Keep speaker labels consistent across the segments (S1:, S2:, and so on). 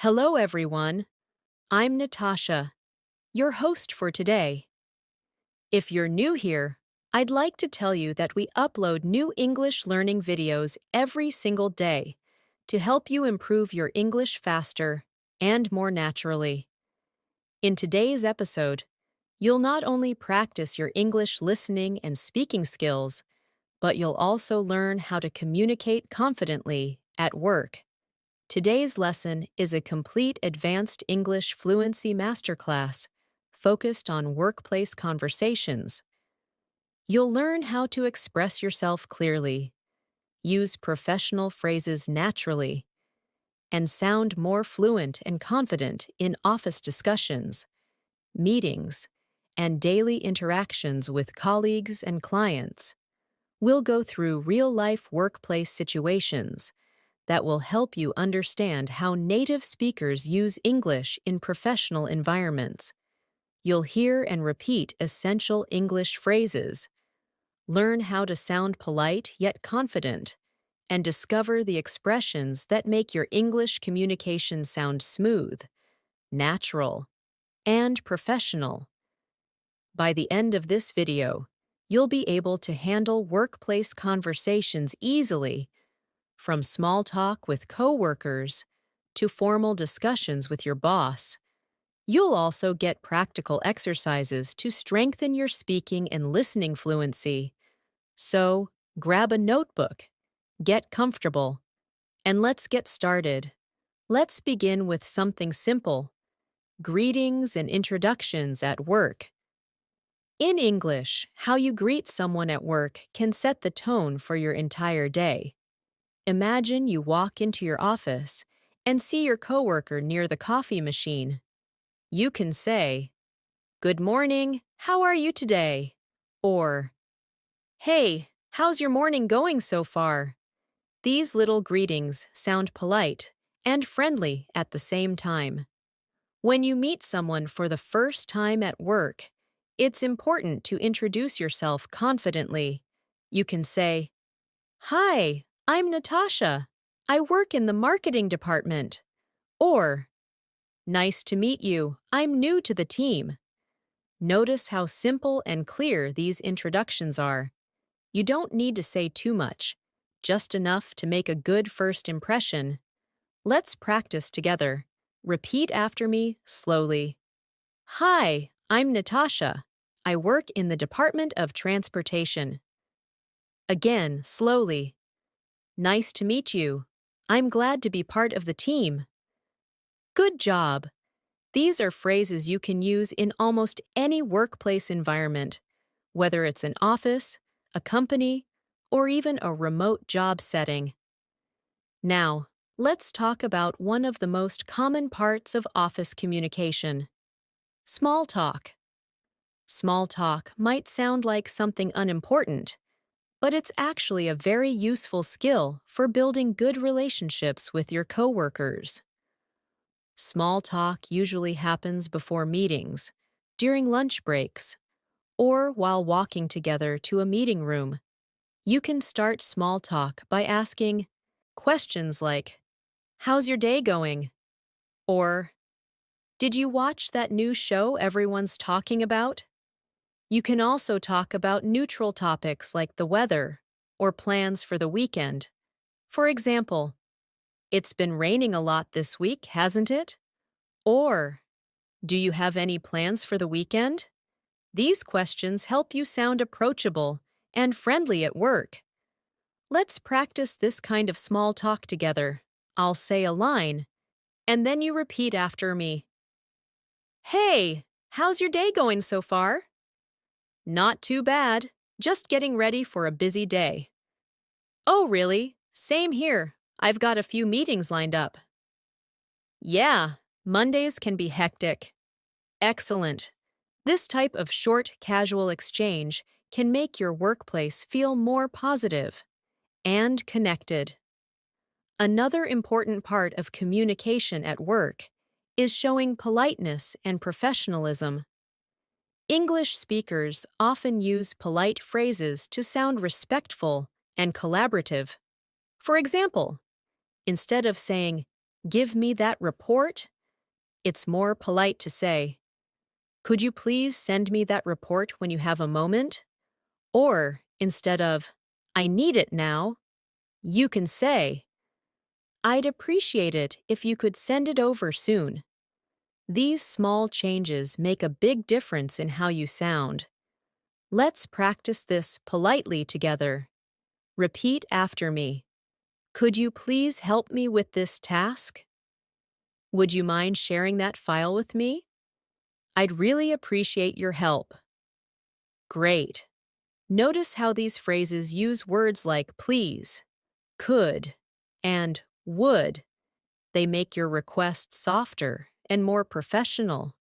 S1: Hello, everyone. I'm Natasha, your host for today. If you're new here, I'd like to tell you that we upload new English learning videos every single day to help you improve your English faster and more naturally. In today's episode, you'll not only practice your English listening and speaking skills, but you'll also learn how to communicate confidently at work. Today's lesson is a complete advanced English fluency masterclass focused on workplace conversations. You'll learn how to express yourself clearly, use professional phrases naturally, and sound more fluent and confident in office discussions, meetings, and daily interactions with colleagues and clients. We'll go through real-life workplace situations that will help you understand how native speakers use English in professional environments. You'll hear and repeat essential English phrases, learn how to sound polite yet confident, and discover the expressions that make your English communication sound smooth, natural, and professional. By the end of this video, you'll be able to handle workplace conversations easily, from small talk with coworkers to formal discussions with your boss. You'll also get practical exercises to strengthen your speaking and listening fluency. So, grab a notebook, get comfortable, and let's get started. Let's begin with something simple: greetings and introductions at work. In English, how you greet someone at work can set the tone for your entire day. Imagine you walk into your office and see your coworker near the coffee machine. You can say, "Good morning, how are you today?" Or, "Hey, how's your morning going so far?" These little greetings sound polite and friendly at the same time. When you meet someone for the first time at work, it's important to introduce yourself confidently. You can say, "Hi, I'm Natasha. I work in the marketing department." Or, "Nice to meet you. I'm new to the team." Notice how simple and clear these introductions are. You don't need to say too much, just enough to make a good first impression. Let's practice together. Repeat after me slowly. "Hi, I'm Natasha. I work in the Department of Transportation." Again, slowly. "Nice to meet you. I'm glad to be part of the team." Good job! These are phrases you can use in almost any workplace environment, whether it's an office, a company, or even a remote job setting. Now, let's talk about one of the most common parts of office communication: small talk. Small talk might sound like something unimportant, but it's actually a very useful skill for building good relationships with your coworkers. Small talk usually happens before meetings, during lunch breaks, or while walking together to a meeting room. You can start small talk by asking questions like, "How's your day going?" Or, "Did you watch that new show everyone's talking about?" You can also talk about neutral topics like the weather or plans for the weekend. For example, "It's been raining a lot this week, hasn't it?" Or, "Do you have any plans for the weekend?" These questions help you sound approachable and friendly at work. Let's practice this kind of small talk together. I'll say a line, and then you repeat after me. "Hey, how's your day going so far?" "Not too bad. Just getting ready for a busy day." "Oh, really? Same here. I've got a few meetings lined up." "Yeah, Mondays can be hectic." Excellent. This type of short, casual exchange can make your workplace feel more positive and connected. Another important part of communication at work is showing politeness and professionalism. English speakers often use polite phrases to sound respectful and collaborative. For example, instead of saying, Give me that report? It's more polite to say, could you please send me that report when you have a moment? Or, instead of, I need it now, you can say, I'd appreciate it if you could send it over soon. These small changes make a big difference in how you sound. Let's practice this politely together. Repeat after me. Could you please help me with this task? Would you mind sharing that file with me? I'd really appreciate your help. Great. Notice how these phrases use words like please, could, and would. They make your request softer and more professional.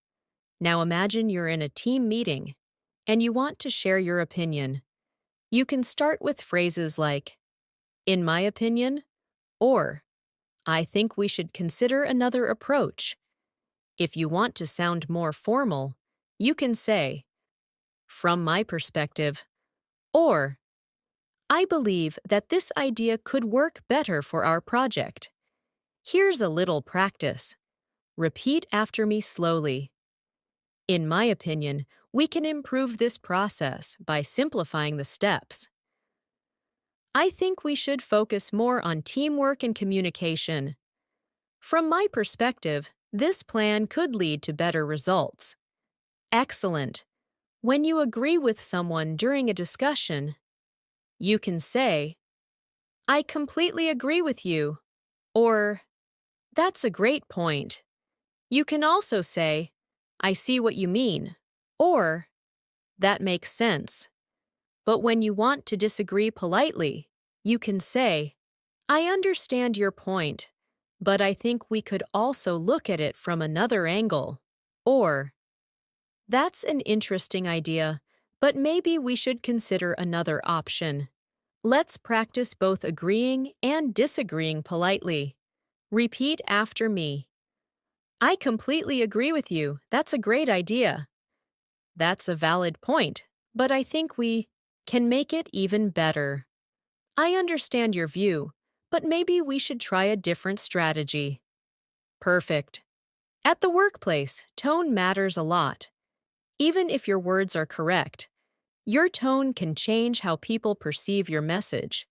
S1: Now imagine you're in a team meeting and you want to share your opinion. You can start with phrases like, in my opinion, or I think we should consider another approach. If you want to sound more formal, you can say, from my perspective, or I believe that this idea could work better for our project. Here's a little practice. Repeat after me slowly. In my opinion, we can improve this process by simplifying the steps. I think we should focus more on teamwork and communication. From my perspective, this plan could lead to better results. Excellent. When you agree with someone during a discussion, you can say, I completely agree with you, or that's a great point. You can also say, I see what you mean, or that makes sense. But when you want to disagree politely, you can say, I understand your point, but I think we could also look at it from another angle. Or, that's an interesting idea, but maybe we should consider another option. Let's practice both agreeing and disagreeing politely. Repeat after me. I completely agree with you. That's a great idea. That's a valid point, but I think we can make it even better. I understand your view, but maybe we should try a different strategy. Perfect. At the workplace, tone matters a lot. Even if your words are correct, your tone can change how people perceive your message.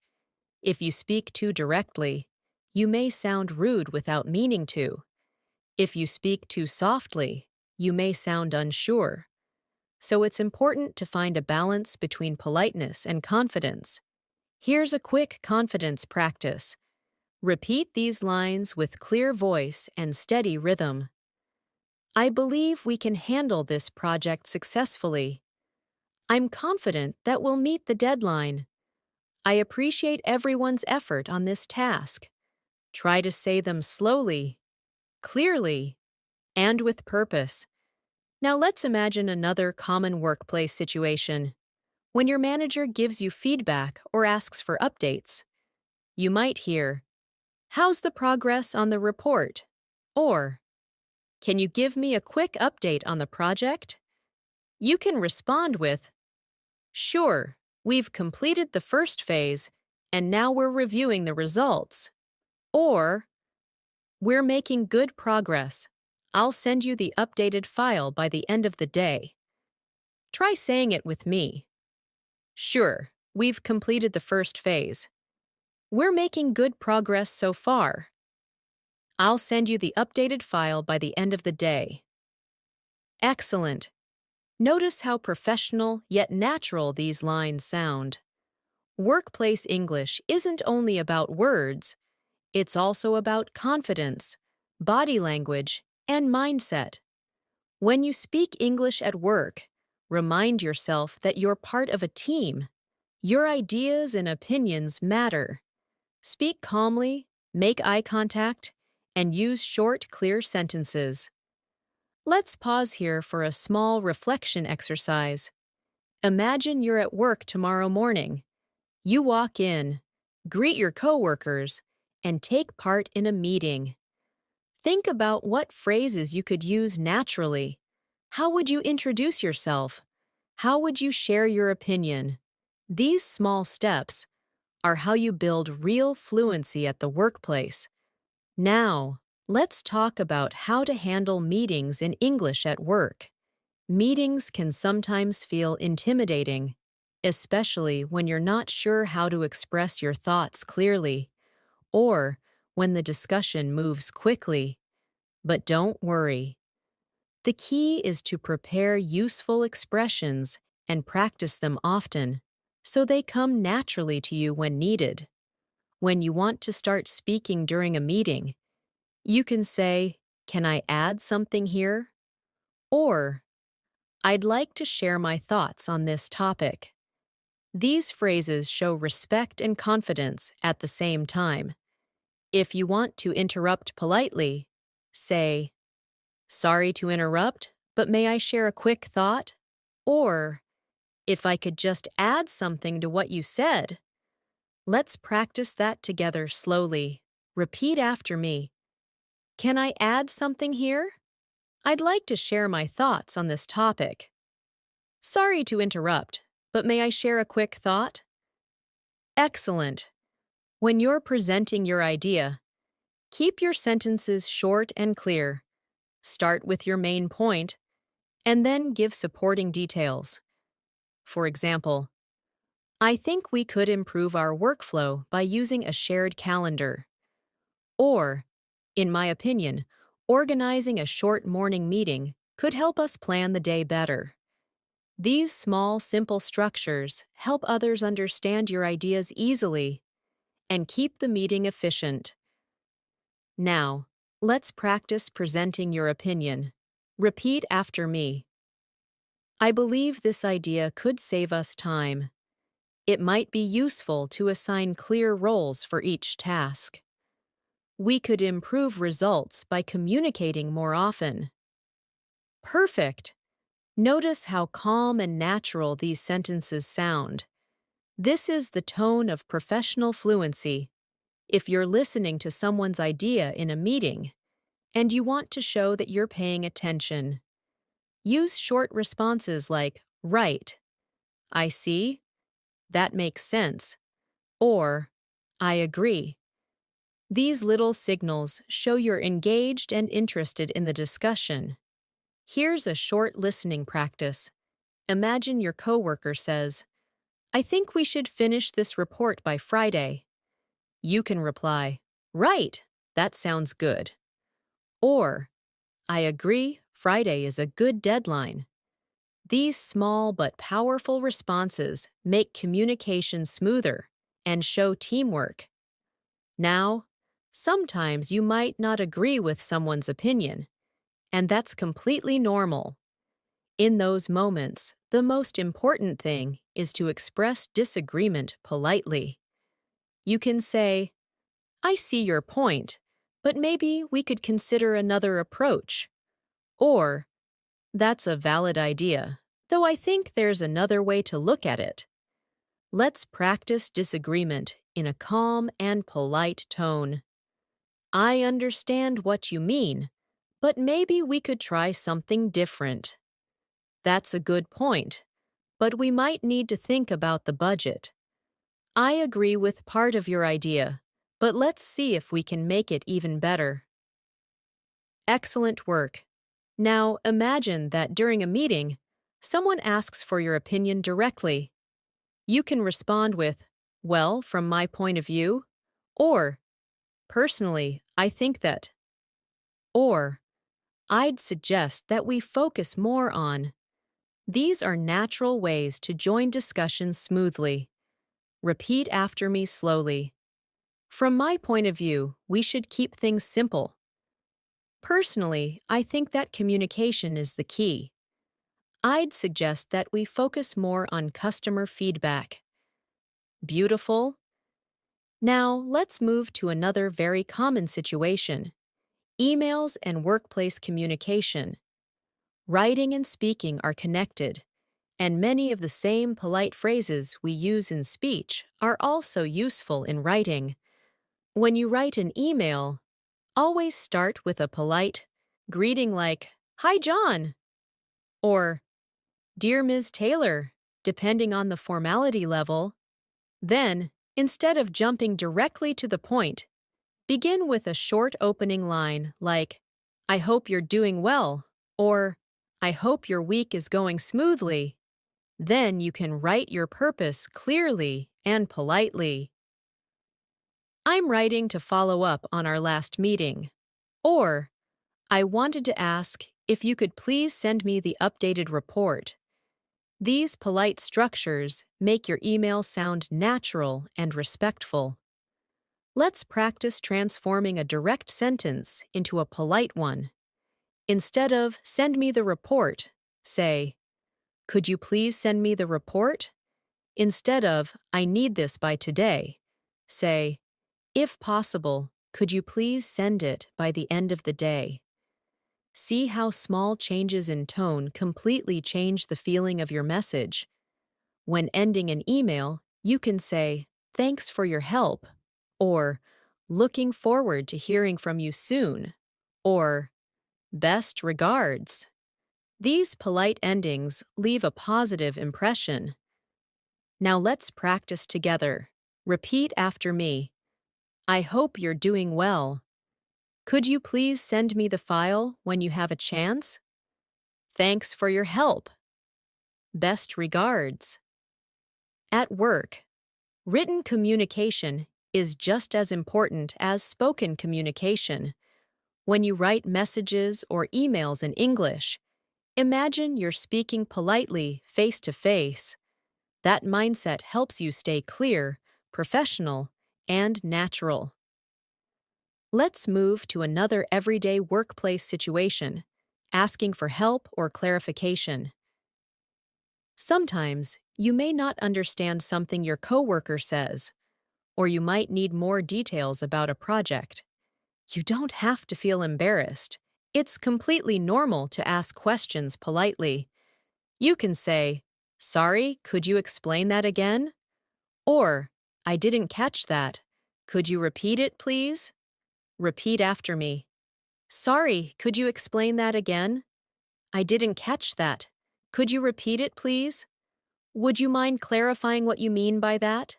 S1: If you speak too directly, you may sound rude without meaning to. If you speak too softly, you may sound unsure. So it's important to find a balance between politeness and confidence. Here's a quick confidence practice. Repeat these lines with clear voice and steady rhythm. I believe we can handle this project successfully. I'm confident that we'll meet the deadline. I appreciate everyone's effort on this task. Try to say them slowly, clearly, and with purpose. Now let's imagine another common workplace situation. When your manager gives you feedback or asks for updates, you might hear, how's the progress on the report? Or, can you give me a quick update on the project? You can respond with, sure, we've completed the first phase, and now we're reviewing the results. Or, we're making good progress. I'll send you the updated file by the end of the day. Try saying it with me. Sure, we've completed the first phase. We're making good progress so far. I'll send you the updated file by the end of the day. Excellent. Notice how professional yet natural these lines sound. Workplace English isn't only about words, it's also about confidence, body language, and mindset. When you speak English at work, remind yourself that you're part of a team. Your ideas and opinions matter. Speak calmly, make eye contact, and use short, clear sentences. Let's pause here for a small reflection exercise. Imagine you're at work tomorrow morning. You walk in, greet your coworkers, and take part in a meeting. Think about what phrases you could use naturally. How would you introduce yourself? How would you share your opinion? These small steps are how you build real fluency at the workplace. Now, Let's talk about how to handle meetings in English at work. Meetings can sometimes feel intimidating, especially when you're not sure how to express your thoughts clearly, or when the discussion moves quickly. But don't worry. The key is to prepare useful expressions and practice them often, so they come naturally to you when needed. When you want to start speaking during a meeting, you can say, "Can I add something here?" Or, "I'd like to share my thoughts on this topic." These phrases show respect and confidence at the same time. If you want to interrupt politely, say, "Sorry to interrupt, but may I share a quick thought?" Or, "If I could just add something to what you said." Let's practice that together slowly. Repeat after me. "Can I add something here? I'd like to share my thoughts on this topic." "Sorry to interrupt, but may I share a quick thought?" Excellent. When you're presenting your idea, keep your sentences short and clear. Start with your main point, and then give supporting details. For example, "I think we could improve our workflow by using a shared calendar." Or, "In my opinion, organizing a short morning meeting could help us plan the day better." These small, simple structures help others understand your ideas easily and keep the meeting efficient. Now, let's practice presenting your opinion. Repeat after me. "I believe this idea could save us time. It might be useful to assign clear roles for each task. We could improve results by communicating more often." Perfect! Notice how calm and natural these sentences sound. This is the tone of professional fluency. If you're listening to someone's idea in a meeting and you want to show that you're paying attention, use short responses like, "Right," "I see," "That makes sense," or "I agree." These little signals show you're engaged and interested in the discussion. Here's a short listening practice. Imagine your coworker says, "I think we should finish this report by Friday." You can reply, "Right, that sounds good." Or, "I agree, Friday is a good deadline." These small but powerful responses make communication smoother and show teamwork. Now, sometimes you might not agree with someone's opinion, and that's completely normal. In those moments, the most important thing is to express disagreement politely. You can say, "I see your point, but maybe we could consider another approach." Or, "That's a valid idea, though I think there's another way to look at it." Let's practice disagreement in a calm and polite tone. "I understand what you mean, but maybe we could try something different." "That's a good point, but we might need to think about the budget." "I agree with part of your idea, but let's see if we can make it even better." Excellent work. Now imagine that during a meeting, someone asks for your opinion directly. You can respond with, "Well, from my point of view," or, "Personally, I think that," or, "I'd suggest that we focus more on." These are natural ways to join discussions smoothly. Repeat after me slowly. "From my point of view, we should keep things simple." "Personally, I think that communication is the key." "I'd suggest that we focus more on customer feedback." Beautiful. Now, let's move to another very common situation: emails and workplace communication. Writing and speaking are connected, and many of the same polite phrases we use in speech are also useful in writing. When you write an email, always start with a polite greeting like, "Hi, John," or "Dear Ms. Taylor," depending on the formality level. Then, instead of jumping directly to the point, Begin with a short opening line like, I hope you're doing well, or I hope your week is going smoothly. Then you can write your purpose clearly and politely. I'm writing to follow up on our last meeting. Or, I wanted to ask if you could please send me the updated report. These polite structures make your email sound natural and respectful. Let's practice transforming a direct sentence into a polite one. Instead of send me the report, say, could you please send me the report? Instead of I need this by today, say, if possible, could you please send it by the end of the day? See how small changes in tone completely change the feeling of your message. When ending an email, you can say, thanks for your help, or looking forward to hearing from you soon, or best regards. These polite endings leave a positive impression. Now let's practice together. Repeat after me. I hope you're doing well. Could you please send me the file when you have a chance? Thanks for your help. Best regards. At work, written communication is just as important as spoken communication. When you write messages or emails in English, imagine you're speaking politely face to face. That mindset helps you stay clear, professional, and natural. Let's move to another everyday workplace situation, asking for help or clarification. Sometimes, you may not understand something your coworker says, or you might need more details about a project. You don't have to feel embarrassed. It's completely normal to ask questions politely. You can say, sorry, could you explain that again? Or, I didn't catch that. Could you repeat it, please? Repeat after me. Sorry, could you explain that again? I didn't catch that. Could you repeat it, please? Would you mind clarifying what you mean by that?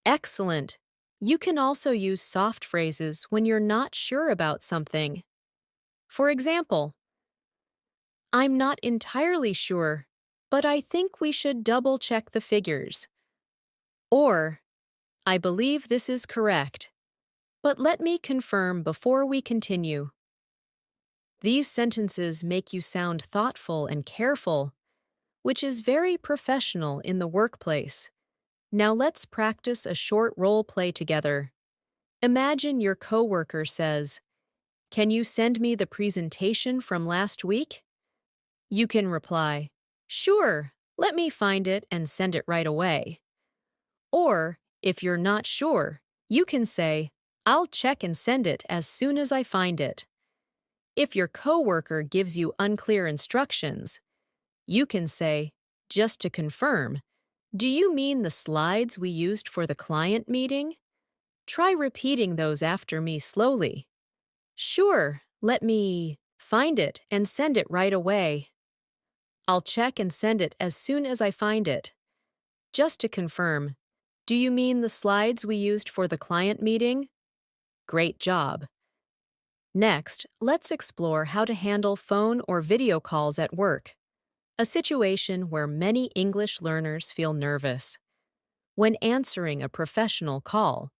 S1: Excellent. You can also use soft phrases when you're not sure about something. For example, I'm not entirely sure, but I think we should double-check the figures. Or, I believe this is correct, but let me confirm before we continue. These sentences make you sound thoughtful and careful, which is very professional in the workplace. Now let's practice a short role play together. Imagine your coworker says, can you send me the presentation from last week? You can reply, sure, let me find it and send it right away. Or, if you're not sure, you can say, I'll check and send it as soon as I find it. If your coworker gives you unclear instructions, you can say, just to confirm, do you mean the slides we used for the client meeting? Try repeating those after me slowly. Sure, let me find it and send it right away. I'll check and send it as soon as I find it. Just to confirm, do you mean the slides we used for the client meeting? Great job. Next, let's explore how to handle phone or video calls at work, a situation where many English learners feel nervous. When answering a professional call,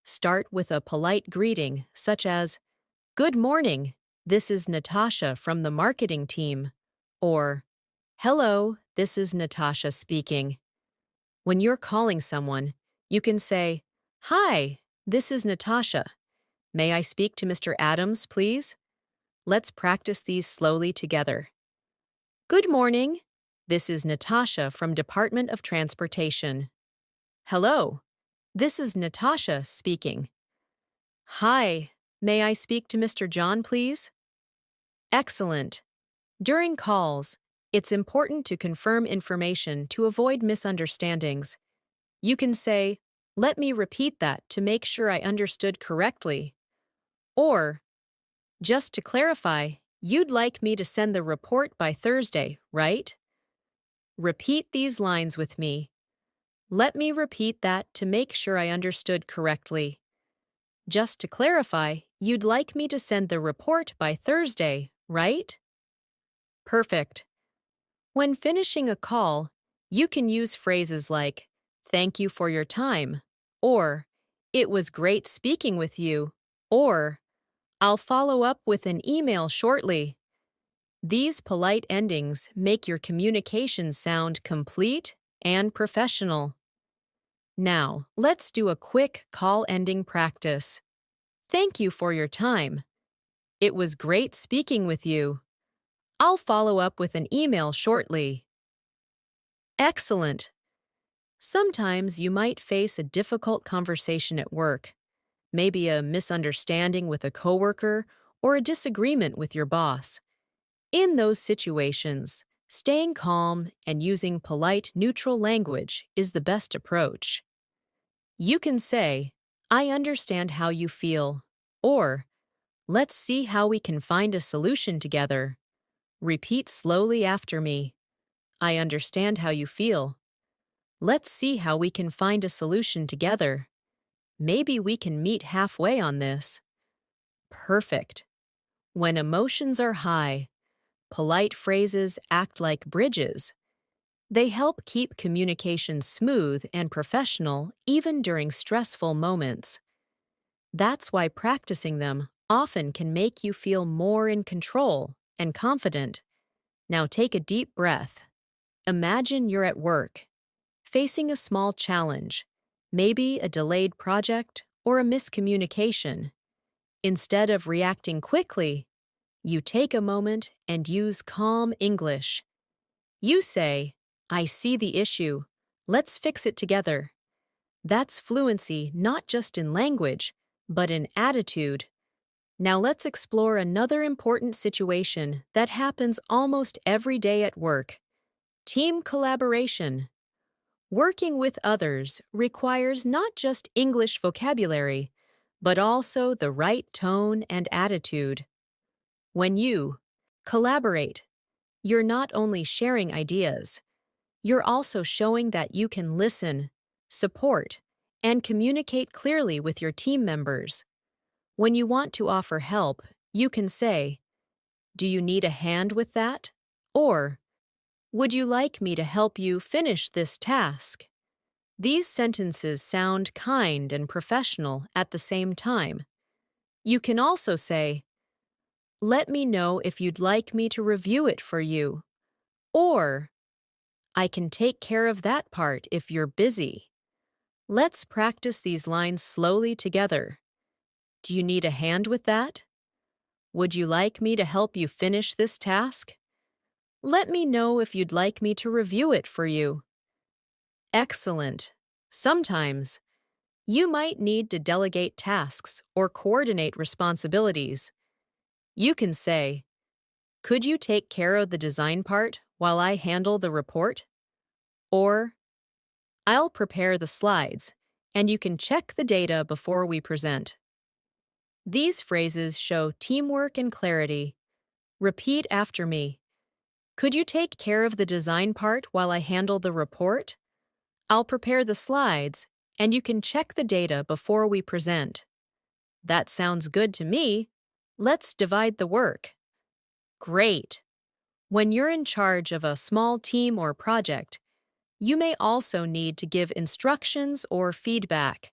S1: start with a polite greeting such as, good morning, this is Natasha from the marketing team, or hello, this is Natasha speaking. When you're calling someone, you can say, hi, this is Natasha. May I speak to Mr. Adams, please? Let's practice these slowly together. Good morning. This is Natasha from Department of Transportation. Hello. This is Natasha speaking. Hi. May I speak to Mr. John, please? Excellent. During calls, it's important to confirm information to avoid misunderstandings. You can say, let me repeat that to make sure I understood correctly. Or, just to clarify, you'd like me to send the report by Thursday, right? Repeat these lines with me. Let me repeat that to make sure I understood correctly. Just to clarify, you'd like me to send the report by Thursday, right? Perfect. When finishing a call, you can use phrases like, "Thank you for your time," or "It was great speaking with you," or "I'll follow up with an email shortly." These polite endings make your communication sound complete and professional. Now, let's do a quick call ending practice. Thank you for your time. It was great speaking with you. I'll follow up with an email shortly. Excellent. Sometimes you might face a difficult conversation at work, maybe a misunderstanding with a coworker or a disagreement with your boss. In those situations, staying calm and using polite, neutral language is the best approach. You can say, "I understand how you feel," or "Let's see how we can find a solution together." Repeat slowly after me. "I understand how you feel. Let's see how we can find a solution together. Maybe we can meet halfway on this." Perfect. When emotions are high, polite phrases act like bridges. They help keep communication smooth and professional even during stressful moments. That's why practicing them often can make you feel more in control and confident. Now take a deep breath. Imagine you're at work, facing a small challenge, maybe a delayed project or a miscommunication. Instead of reacting quickly, you take a moment and use calm English. You say, "I see the issue. Let's fix it together." That's fluency not just in language, but in attitude. Now let's explore another important situation that happens almost every day at work: team collaboration. Working with others requires not just English vocabulary, but also the right tone and attitude. When you collaborate, you're not only sharing ideas, you're also showing that you can listen, support, and communicate clearly with your team members. When you want to offer help, you can say, "Do you need a hand with that?" Or, "Would you like me to help you finish this task?" These sentences sound kind and professional at the same time. You can also say, "Let me know if you'd like me to review it for you." Or, "I can take care of that part if you're busy." Let's practice these lines slowly together. Do you need a hand with that? Would you like me to help you finish this task? Let me know if you'd like me to review it for you. Excellent. Sometimes, you might need to delegate tasks or coordinate responsibilities. You can say, "Could you take care of the design part while I handle the report?" Or, "I'll prepare the slides, and you can check the data before we present." These phrases show teamwork and clarity. Repeat after me. "Could you take care of the design part while I handle the report? I'll prepare the slides, and you can check the data before we present." That sounds good to me. Let's divide the work. Great. When you're in charge of a small team or project, you may also need to give instructions or feedback.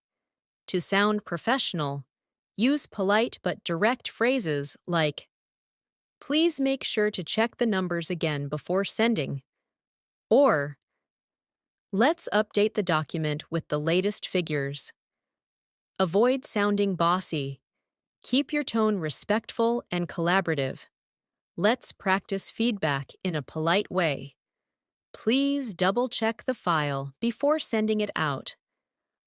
S1: To sound professional, use polite but direct phrases like, "Please make sure to check the numbers again before sending," or "Let's update the document with the latest figures." Avoid sounding bossy. Keep your tone respectful and collaborative. Let's practice feedback in a polite way. Please double-check the file before sending it out.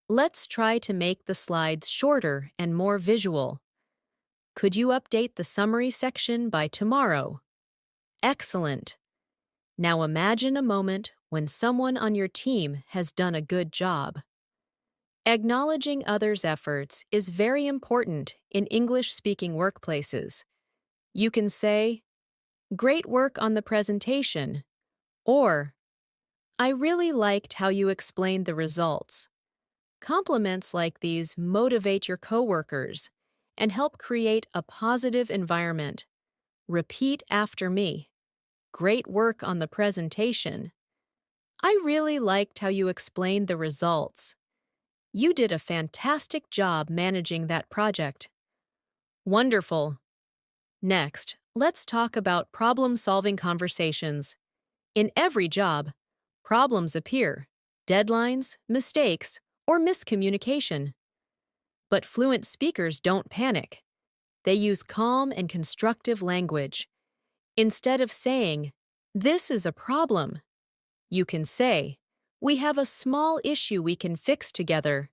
S1: Let's try to make the slides shorter and more visual. Could you update the summary section by tomorrow? Excellent. Now imagine a moment when someone on your team has done a good job. Acknowledging others' efforts is very important in English-speaking workplaces. You can say, "Great work on the presentation," or "I really liked how you explained the results." Compliments like these motivate your coworkers and help create a positive environment. Repeat after me. Great work on the presentation. I really liked how you explained the results. You did a fantastic job managing that project. Wonderful. Next, let's talk about problem-solving conversations. In every job, problems appear, deadlines, mistakes, or miscommunication. But fluent speakers don't panic. They use calm and constructive language. Instead of saying, "This is a problem," you can say, "We have a small issue we can fix together."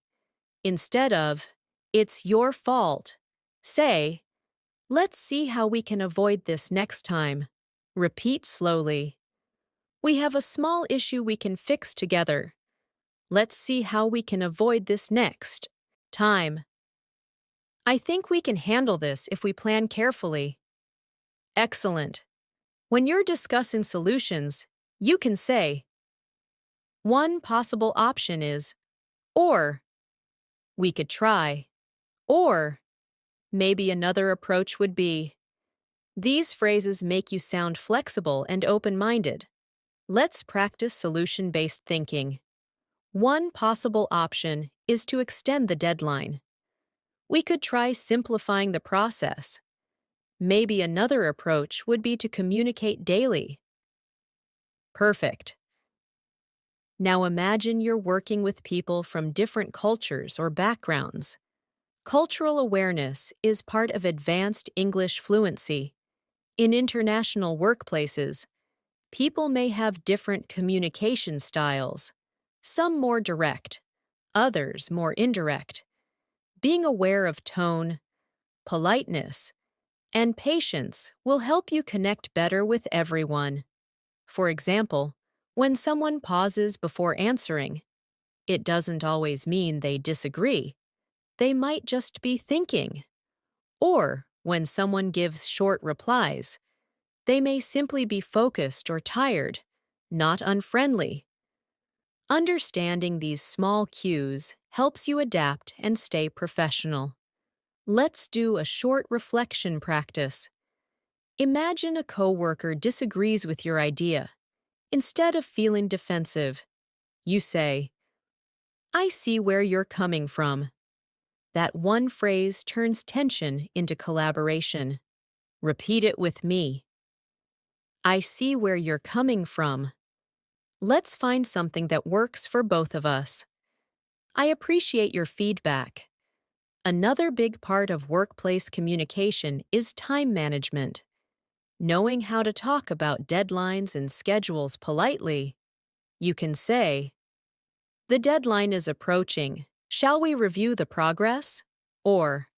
S1: Instead of, "It's your fault," say, "Let's see how we can avoid this next time." Repeat slowly. "We have a small issue we can fix together. Let's see how we can avoid this next time. I think we can handle this if we plan carefully." Excellent. When you're discussing solutions, you can say, "One possible option is," or "We could try," or "Maybe another approach would be." These phrases make you sound flexible and open-minded. Let's practice solution-based thinking. One possible option is to extend the deadline. We could try simplifying the process. Maybe another approach would be to communicate daily. Perfect. Now imagine you're working with people from different cultures or backgrounds. Cultural awareness is part of advanced English fluency. In international workplaces, people may have different communication styles, some more direct, others more indirect. Being aware of tone, politeness, and patience will help you connect better with everyone. For example, when someone pauses before answering, it doesn't always mean they disagree. They might just be thinking. Or when someone gives short replies, they may simply be focused or tired, not unfriendly. Understanding these small cues helps you adapt and stay professional. Let's do a short reflection practice. Imagine a coworker disagrees with your idea. Instead of feeling defensive, you say, "I see where you're coming from." That one phrase turns tension into collaboration. Repeat it with me. "I see where you're coming from." Let's find something that works for both of us. I appreciate your feedback. Another big part of workplace communication is time management. Knowing how to talk about deadlines and schedules politely, you can say, "The deadline is approaching. Shall we review the progress?" Or,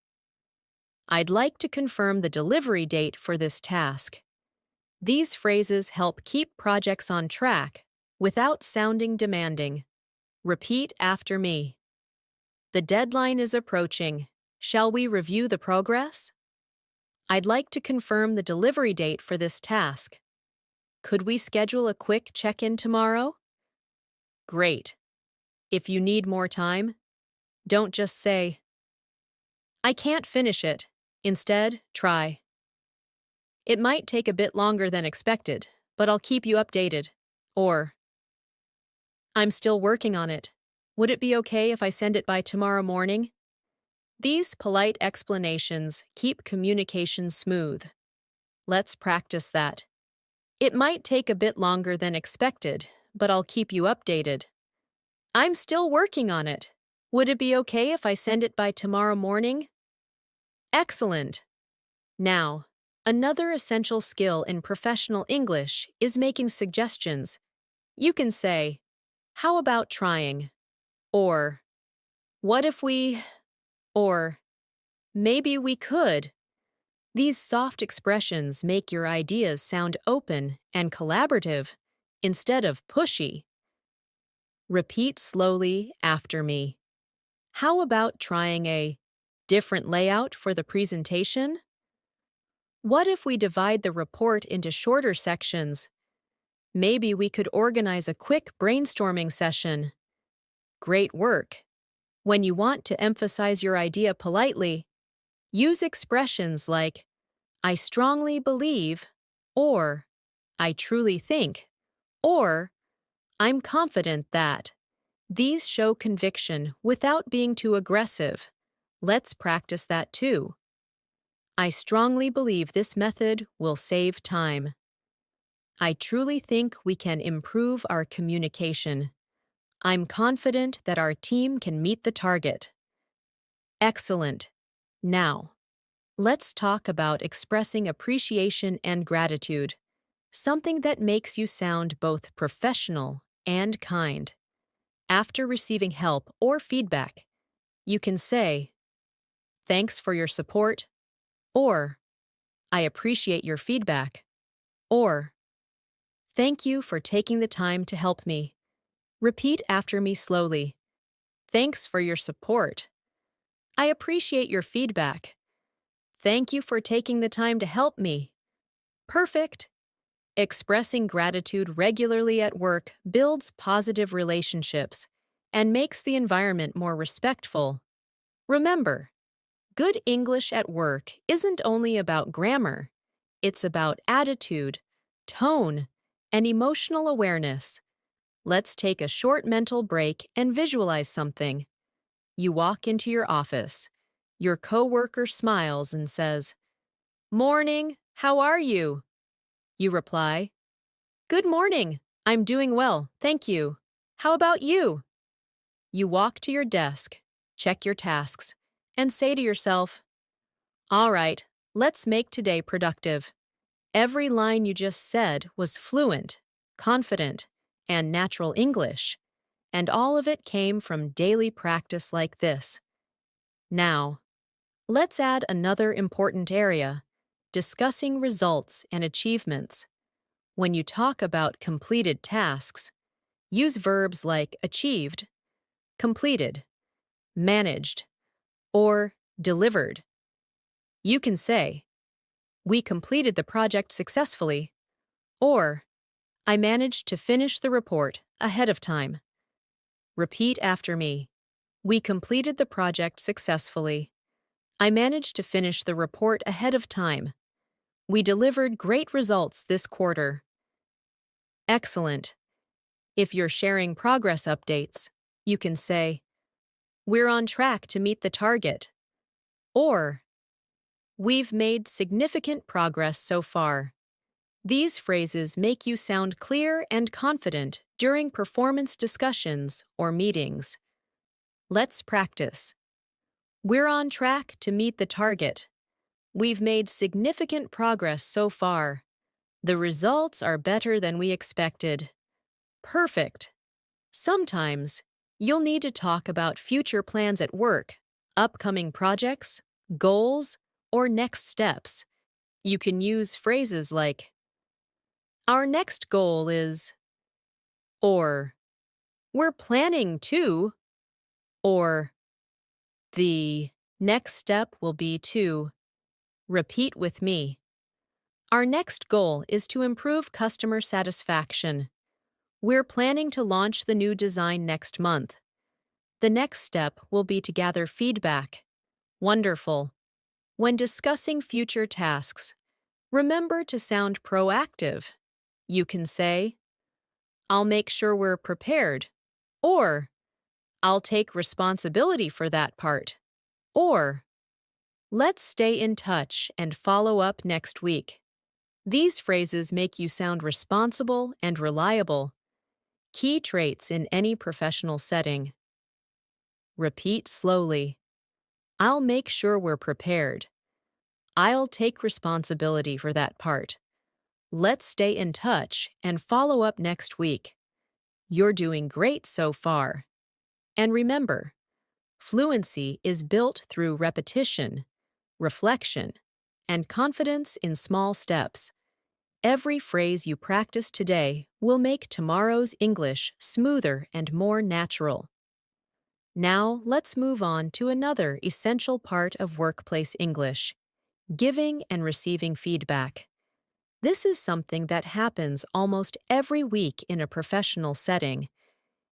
S1: "I'd like to confirm the delivery date for this task." These phrases help keep projects on track without sounding demanding. Repeat after me. "The deadline is approaching. Shall we review the progress?" "I'd like to confirm the delivery date for this task. Could we schedule a quick check-in tomorrow?" Great. If you need more time, don't just say, "I can't finish it." Instead, try, "It might take a bit longer than expected, but I'll keep you updated." Or, "I'm still working on it. Would it be okay if I send it by tomorrow morning?" These polite explanations keep communication smooth. Let's practice that. "It might take a bit longer than expected, but I'll keep you updated." "I'm still working on it. Would it be okay if I send it by tomorrow morning?" Excellent. Now, another essential skill in professional English is making suggestions. You can say, "How about trying?" Or, "What if we?" Or, "Maybe we could." These soft expressions make your ideas sound open and collaborative instead of pushy. Repeat slowly after me. How about trying a different layout for the presentation? What if we divide the report into shorter sections? Maybe we could organize a quick brainstorming session. Great work. When you want to emphasize your idea politely, use expressions like, I strongly believe, or I truly think, or I'm confident that. These show conviction without being too aggressive. Let's practice that too. I strongly believe this method will save time. I truly think we can improve our communication. I'm confident that our team can meet the target. Excellent. Now, let's talk about expressing appreciation and gratitude, something that makes you sound both professional and kind. After receiving help or feedback, you can say, thanks for your support, or I appreciate your feedback, or thank you for taking the time to help me. Repeat after me slowly. Thanks for your support. I appreciate your feedback. Thank you for taking the time to help me. Perfect. Expressing gratitude regularly at work builds positive relationships and makes the environment more respectful. Remember, good English at work isn't only about grammar, it's about attitude, tone, and emotional awareness. Let's take a short mental break and visualize something. You walk into your office. Your coworker smiles and says, Morning, how are you? You reply, Good morning, I'm doing well, thank you. How about you? You walk to your desk, check your tasks, and say to yourself, All right, let's make today productive. Every line you just said was fluent, confident, and natural English, and all of it came from daily practice like this. Now, let's add another important area, discussing results and achievements. When you talk about completed tasks, use verbs like achieved, completed, managed, or delivered. You can say, We completed the project successfully, or I managed to finish the report ahead of time. Repeat after me. We completed the project successfully. I managed to finish the report ahead of time. We delivered great results this quarter. Excellent. If you're sharing progress updates, you can say, We're on track to meet the target. Or, We've made significant progress so far. These phrases make you sound clear and confident during performance discussions or meetings. Let's practice. We're on track to meet the target. We've made significant progress so far. The results are better than we expected. Perfect. Sometimes, you'll need to talk about future plans at work, upcoming projects, goals, or next steps. You can use phrases like, Our next goal is, or we're planning to, or the next step will be to. Repeat with me. Our next goal is to improve customer satisfaction. We're planning to launch the new design next month. The next step will be to gather feedback. Wonderful. When discussing future tasks, remember to sound proactive. You can say, I'll make sure we're prepared, or I'll take responsibility for that part, or let's stay in touch and follow up next week. These phrases make you sound responsible and reliable, key traits in any professional setting. Repeat slowly. I'll make sure we're prepared. I'll take responsibility for that part. Let's stay in touch and follow up next week. You're doing great so far. And remember, fluency is built through repetition, reflection, and confidence in small steps. Every phrase you practice today will make tomorrow's English smoother and more natural. Now, let's move on to another essential part of workplace English, giving and receiving feedback. This is something that happens almost every week in a professional setting.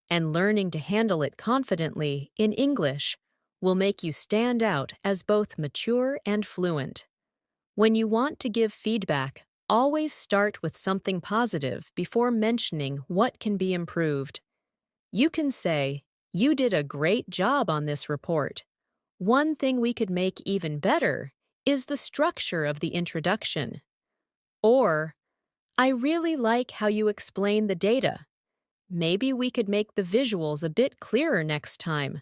S1: and learning to handle it confidently in English will make you stand out as both mature and fluent. When you want to give feedback, always start with something positive before mentioning what can be improved. You can say, "You did a great job on this report. One thing we could make even better is the structure of the introduction." Or, "I really like how you explain the data. Maybe we could make the visuals a bit clearer next time."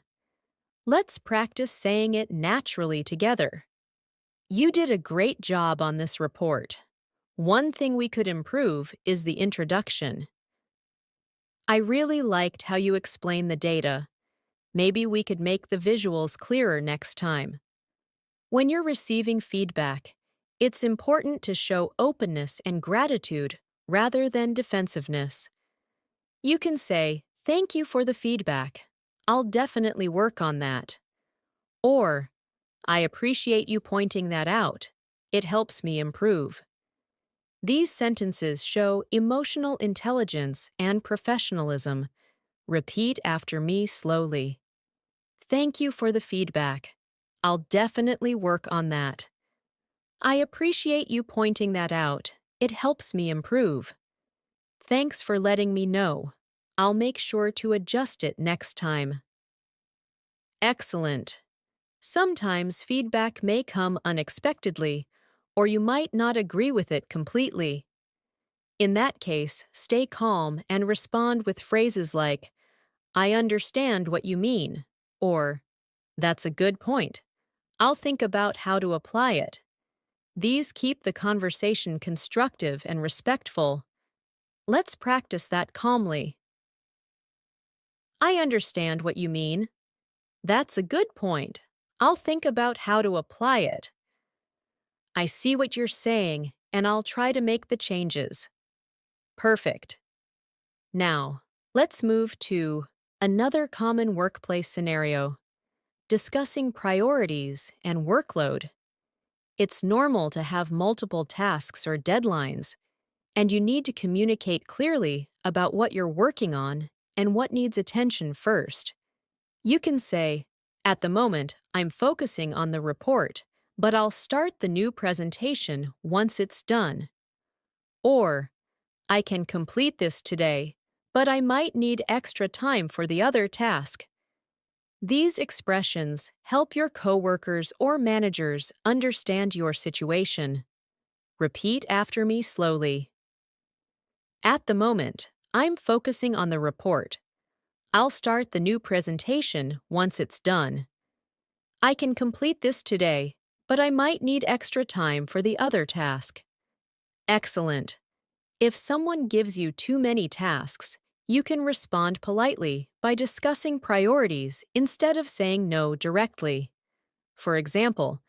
S1: Let's practice saying it naturally together. "You did a great job on this report. One thing we could improve is the introduction." "I really liked how you explained the data. Maybe we could make the visuals clearer next time." When you're receiving feedback, it's important to show openness and gratitude rather than defensiveness. You can say, "Thank you for the feedback. I'll definitely work on that." Or, "I appreciate you pointing that out. It helps me improve." These sentences show emotional intelligence and professionalism. Repeat after me slowly. "Thank you for the feedback. I'll definitely work on that. I appreciate you pointing that out. It helps me improve. Thanks for letting me know. I'll make sure to adjust it next time." Excellent. Sometimes feedback may come unexpectedly, or you might not agree with it completely. In that case, stay calm and respond with phrases like, "I understand what you mean," or, "That's a good point. I'll think about how to apply it." These keep the conversation constructive and respectful. Let's practice that calmly. "I understand what you mean. That's a good point. I'll think about how to apply it." "I see what you're saying, and I'll try to make the changes." Perfect. Now, let's move to another common workplace scenario, discussing priorities and workload. It's normal to have multiple tasks or deadlines, and you need to communicate clearly about what you're working on and what needs attention first. You can say, "At the moment, I'm focusing on the report, but I'll start the new presentation once it's done." Or, "I can complete this today, but I might need extra time for the other task." These expressions help your coworkers or managers understand your situation. Repeat after me slowly. "At the moment, I'm focusing on the report. I'll start the new presentation once it's done. I can complete this today, but I might need extra time for the other task." Excellent. If someone gives you too many tasks, you can respond politely by discussing priorities instead of saying no directly. For example,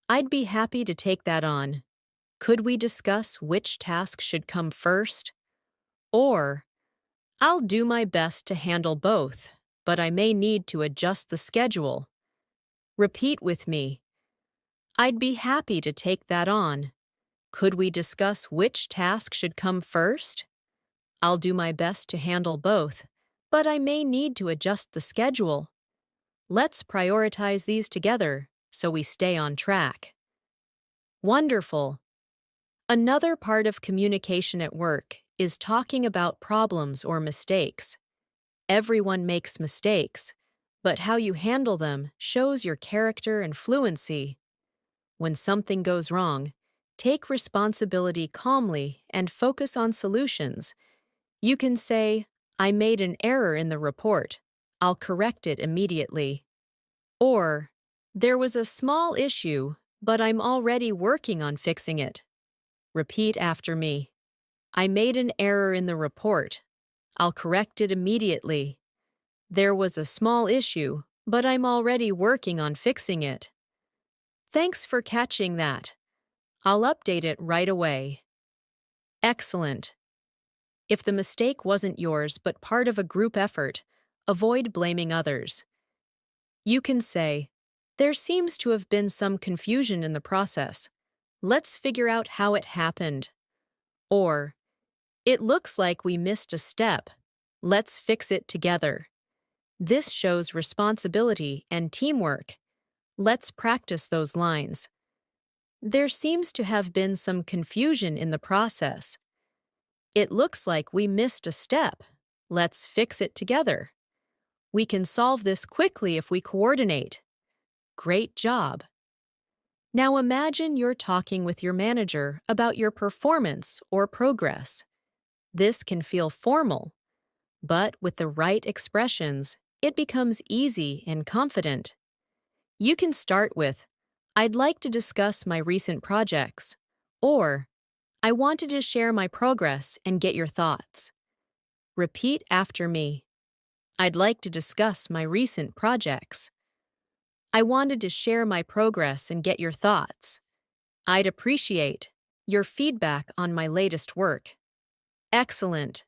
S1: "I'd be happy to take that on. Could we discuss which task should come first?" Or, "I'll do my best to handle both, but I may need to adjust the schedule." Repeat with me. "I'd be happy to take that on. Could we discuss which task should come first? I'll do my best to handle both, but I may need to adjust the schedule." Let's prioritize these together so we stay on track. Wonderful. Another part of communication at work is talking about problems or mistakes. Everyone makes mistakes, but how you handle them shows your character and fluency. When something goes wrong, take responsibility calmly and focus on solutions. You can say, "I made an error in the report. I'll correct it immediately." Or, "There was a small issue, but I'm already working on fixing it." Repeat after me. "I made an error in the report. I'll correct it immediately. There was a small issue, but I'm already working on fixing it." Thanks for catching that. I'll update it right away. Excellent. If the mistake wasn't yours but part of a group effort, avoid blaming others. You can say, "There seems to have been some confusion in the process. Let's figure out how it happened." Or, "It looks like we missed a step. Let's fix it together. This shows responsibility and teamwork. Let's practice those lines. There seems to have been some confusion in the process. It looks like we missed a step. Let's fix it together. We can solve this quickly if we coordinate. Great job. Now imagine you're talking with your manager about your performance or progress. This can feel formal, but with the right expressions, it becomes easy and confident. You can start with, "I'd like to discuss my recent projects," or "I wanted to share my progress and get your thoughts." Repeat after me. I'd like to discuss my recent projects. I wanted to share my progress and get your thoughts. I'd appreciate your feedback on my latest work. Excellent.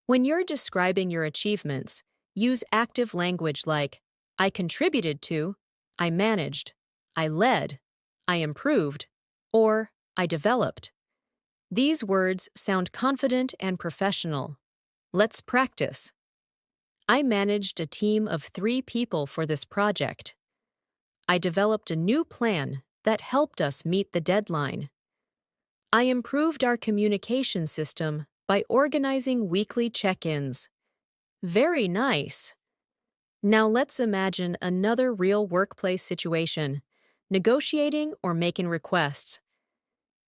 S1: When you're describing your achievements, use active language like, I contributed to, I managed, I led, I improved, or I developed. These words sound confident and professional. Let's practice. I managed a team of 3 people for this project. I developed a new plan that helped us meet the deadline. I improved our communication system by organizing weekly check-ins. Very nice. Now let's imagine another real workplace situation, negotiating or making requests.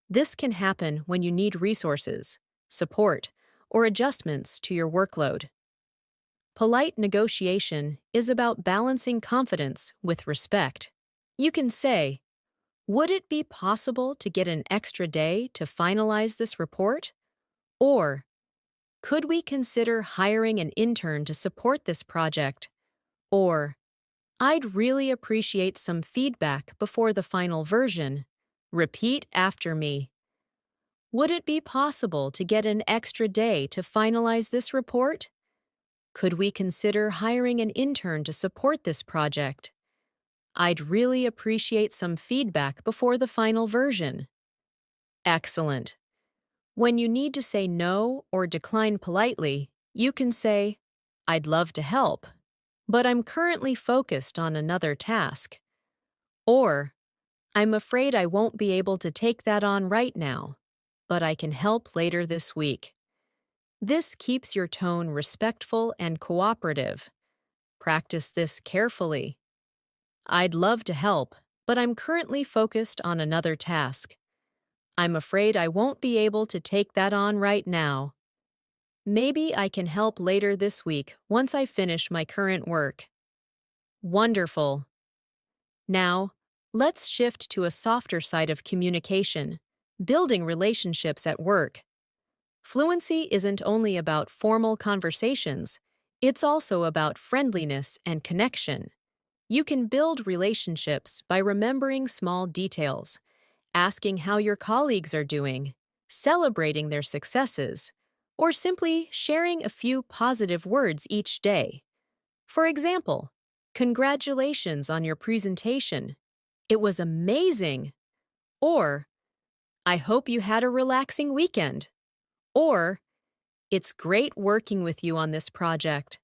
S1: This can happen when you need resources, support, or adjustments to your workload. Polite negotiation is about balancing confidence with respect. You can say, "Would it be possible to get an extra day to finalize this report?" Or, "Could we consider hiring an intern to support this project?" Or, "I'd really appreciate some feedback before the final version." Repeat after me. Would it be possible to get an extra day to finalize this report? Could we consider hiring an intern to support this project? I'd really appreciate some feedback before the final version. Excellent. When you need to say no or decline politely, you can say, "I'd love to help, but I'm currently focused on another task." Or, "I'm afraid I won't be able to take that on right now, but I can help later this week." This keeps your tone respectful and cooperative. Practice this carefully. I'd love to help, but I'm currently focused on another task. I'm afraid I won't be able to take that on right now. Maybe I can help later this week once I finish my current work. Wonderful. Now, let's shift to a softer side of communication, building relationships at work. Fluency isn't only about formal conversations, it's also about friendliness and connection. You can build relationships by remembering small details, asking how your colleagues are doing, celebrating their successes, or simply sharing a few positive words each day. For example, "Congratulations on your presentation. It was amazing." Or, "I hope you had a relaxing weekend." Or, "It's great working with you on this project."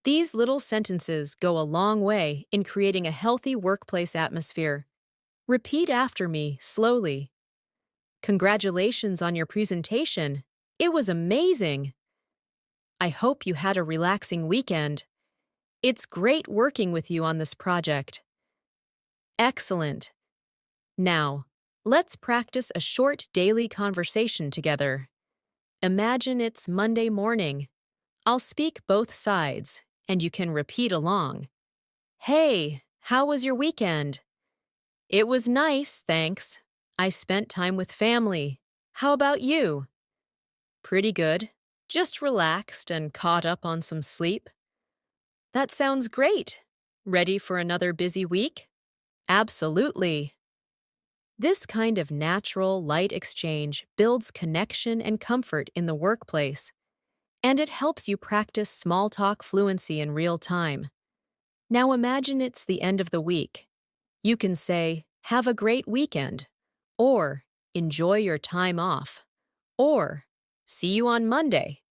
S1: These little sentences go a long way in creating a healthy workplace atmosphere. Repeat after me slowly. Congratulations on your presentation. It was amazing. I hope you had a relaxing weekend. It's great working with you on this project. Excellent. Now, let's practice a short daily conversation together. Imagine it's Monday morning. I'll speak both sides, and you can repeat along. Hey, how was your weekend? It was nice, thanks. I spent time with family. How about you? Pretty good. Just relaxed and caught up on some sleep. That sounds great. Ready for another busy week? Absolutely. This kind of natural, light exchange builds connection and comfort in the workplace, and it helps you practice small talk fluency in real time. Now imagine it's the end of the week. You can say, "Have a great weekend," or "Enjoy your time off," or "See you on Monday."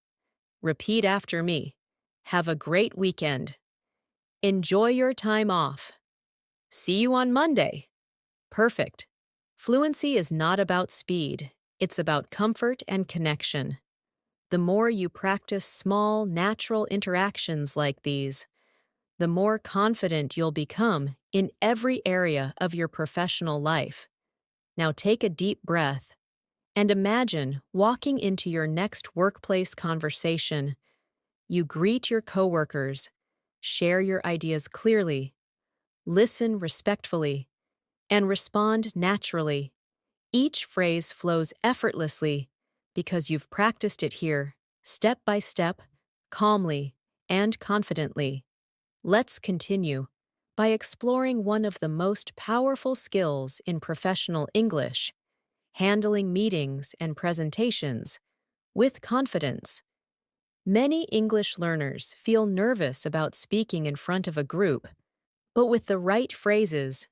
S1: Repeat after me. Have a great weekend. Enjoy your time off. See you on Monday. Perfect. Fluency is not about speed, it's about comfort and connection. The more you practice small, natural interactions like these, the more confident you'll become in every area of your professional life. Now take a deep breath and imagine walking into your next workplace conversation. You greet your coworkers, share your ideas clearly, listen respectfully, and respond naturally. Each phrase flows effortlessly because you've practiced it here, step by step, calmly, and confidently. Let's continue by exploring one of the most powerful skills in professional English: handling meetings and presentations with confidence. Many English learners feel nervous about speaking in front of a group, but with the right phrases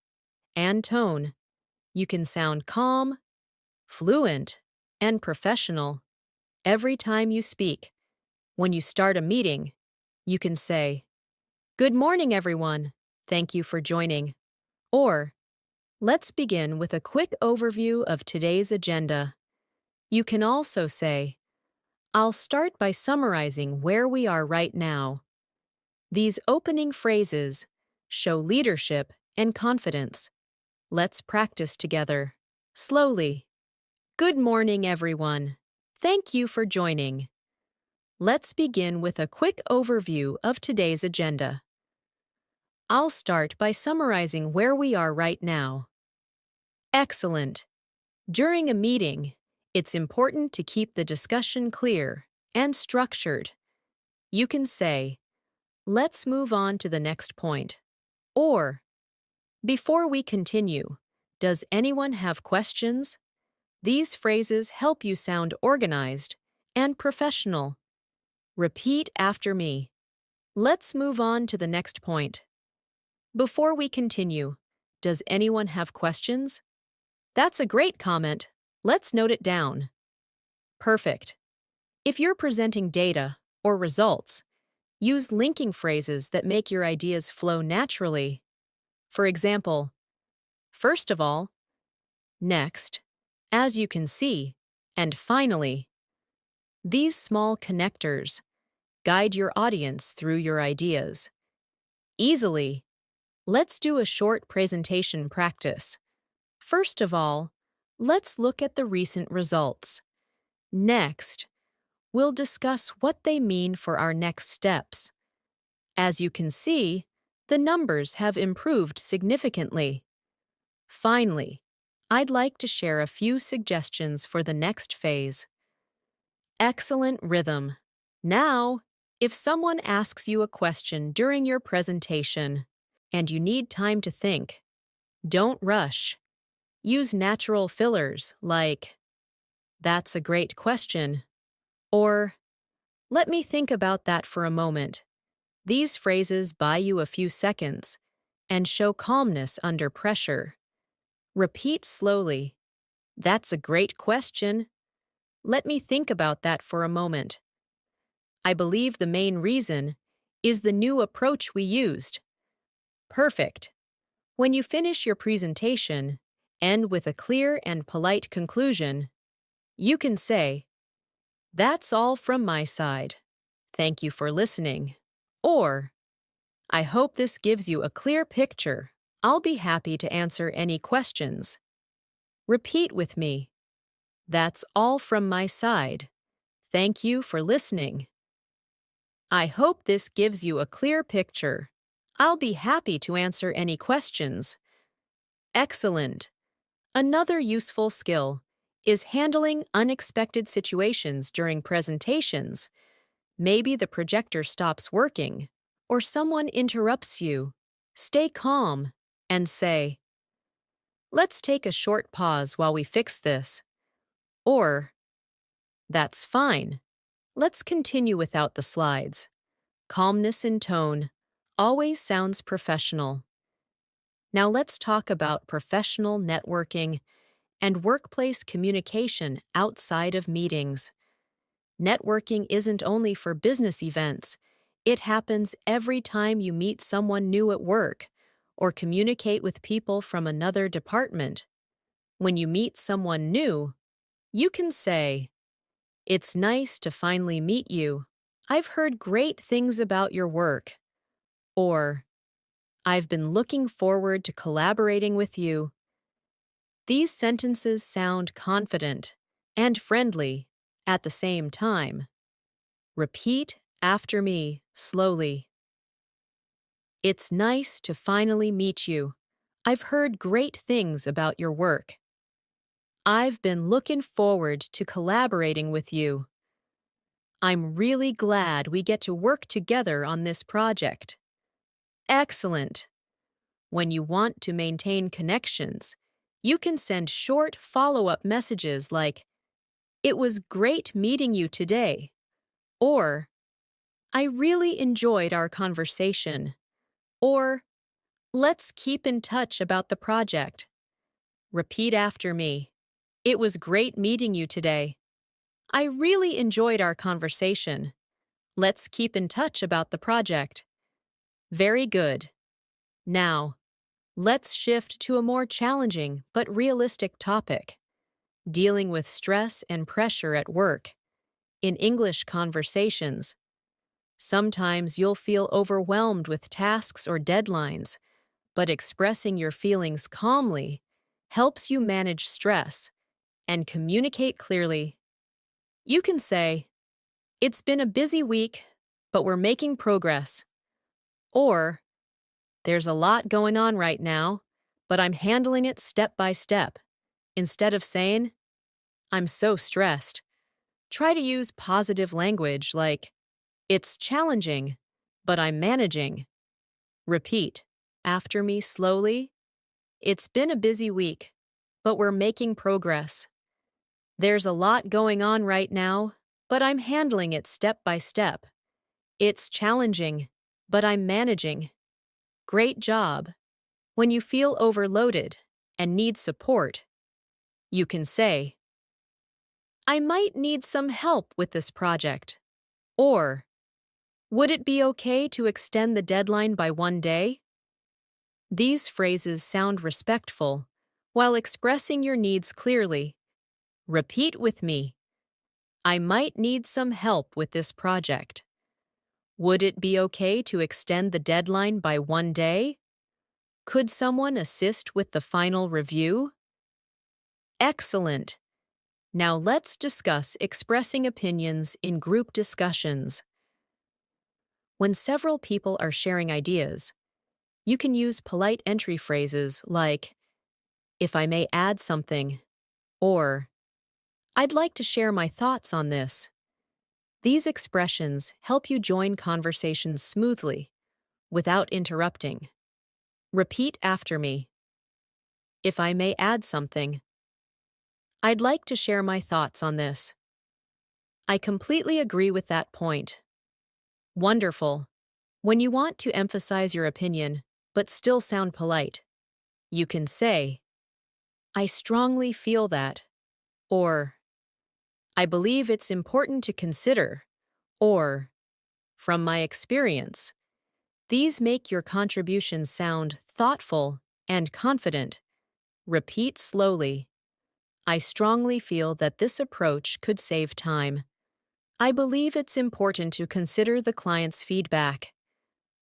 S1: and tone, you can sound calm, fluent, and professional every time you speak. When you start a meeting, you can say, "Good morning, everyone. Thank you for joining." Or, "Let's begin with a quick overview of today's agenda." You can also say, "I'll start by summarizing where we are right now." These opening phrases show leadership and confidence. Let's practice together. Slowly. Good morning, everyone. Thank you for joining. Let's begin with a quick overview of today's agenda. I'll start by summarizing where we are right now. Excellent. During a meeting, it's important to keep the discussion clear and structured. You can say, "Let's move on to the next point." Or, "Before we continue, does anyone have questions?" These phrases help you sound organized and professional. Repeat after me. Let's move on to the next point. Before we continue, does anyone have questions? That's a great comment. Let's note it down. Perfect. If you're presenting data or results, use linking phrases that make your ideas flow naturally. For example, first of all, next, as you can see, and finally. These small connectors guide your audience through your ideas. Easily, let's do a short presentation practice. First of all, let's look at the recent results. Next, we'll discuss what they mean for our next steps. As you can see, the numbers have improved significantly. Finally, I'd like to share a few suggestions for the next phase. Excellent rhythm. Now, if someone asks you a question during your presentation and you need time to think, don't rush. Use natural fillers like, "That's a great question," or "Let me think about that for a moment." These phrases buy you a few seconds and show calmness under pressure. Repeat slowly. "That's a great question. Let me think about that for a moment." I believe the main reason is the new approach we used. Perfect. When you finish your presentation, end with a clear and polite conclusion. You can say, "That's all from my side. Thank you for listening." Or, "I hope this gives you a clear picture. I'll be happy to answer any questions." Repeat with me. "That's all from my side. Thank you for listening." I hope this gives you a clear picture. I'll be happy to answer any questions. Excellent. Another useful skill is handling unexpected situations during presentations. Maybe the projector stops working, or someone interrupts you. Stay calm and say, "Let's take a short pause while we fix this." Or, "That's fine. Let's continue without the slides." Calmness in tone always sounds professional. Now let's talk about professional networking and workplace communication outside of meetings. Networking isn't only for business events, it happens every time you meet someone new at work or communicate with people from another department. When you meet someone new, you can say, "It's nice to finally meet you. I've heard great things about your work." Or, "I've been looking forward to collaborating with you." These sentences sound confident and friendly at the same time. Repeat after me slowly. It's nice to finally meet you. I've heard great things about your work. I've been looking forward to collaborating with you. I'm really glad we get to work together on this project. Excellent. When you want to maintain connections, you can send short follow-up messages like, "It was great meeting you today," or "I really enjoyed our conversation," or "Let's keep in touch about the project." Repeat after me. It was great meeting you today. I really enjoyed our conversation. Let's keep in touch about the project. Very good. Now, let's shift to a more challenging but realistic topic: dealing with stress and pressure at work. In English conversations, sometimes you'll feel overwhelmed with tasks or deadlines, but expressing your feelings calmly helps you manage stress and communicate clearly. You can say, "It's been a busy week, but we're making progress." Or, "There's a lot going on right now, but I'm handling it step by step." Instead of saying, "I'm so stressed," try to use positive language like, "It's challenging, but I'm managing." Repeat after me slowly. It's been a busy week, but we're making progress. There's a lot going on right now, but I'm handling it step by step. It's challenging, but I'm managing. Great job. When you feel overloaded and need support, you can say, "I might need some help with this project." Or, "Would it be okay to extend the deadline by one day?" These phrases sound respectful while expressing your needs clearly. Repeat with me. I might need some help with this project. Would it be okay to extend the deadline by one day? Could someone assist with the final review? Excellent. Now let's discuss expressing opinions in group discussions. When several people are sharing ideas, you can use polite entry phrases like, "If I may add something," or "I'd like to share my thoughts on this." These expressions help you join conversations smoothly, without interrupting. Repeat after me. If I may add something, I'd like to share my thoughts on this. I completely agree with that point. Wonderful. When you want to emphasize your opinion, but still sound polite, you can say, "I strongly feel that," or "I believe it's important to consider," or "From my experience." These make your contribution sound thoughtful and confident. Repeat slowly. I strongly feel that this approach could save time. I believe it's important to consider the client's feedback.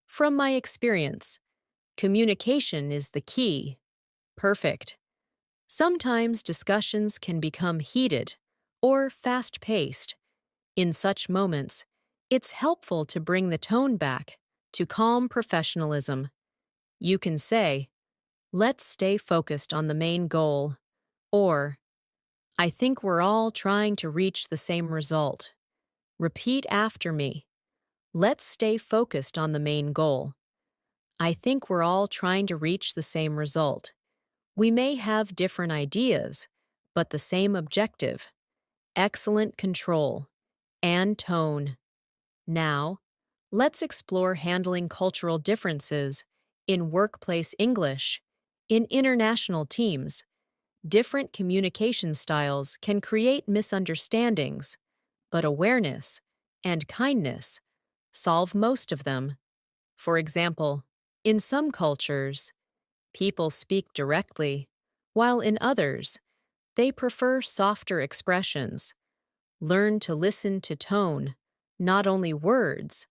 S1: From my experience, communication is the key. Perfect. Sometimes discussions can become heated or fast-paced. In such moments, it's helpful to bring the tone back to calm professionalism. You can say, "Let's stay focused on the main goal," or "I think we're all trying to reach the same result." Repeat after me. Let's stay focused on the main goal. I think we're all trying to reach the same result. We may have different ideas, but the same objective. Excellent control and tone. Now, let's explore handling cultural differences in workplace English. In international teams, different communication styles can create misunderstandings. but awareness and kindness solve most of them. For example, in some cultures, people speak directly, while in others, they prefer softer expressions. Learn to listen to tone, not only words.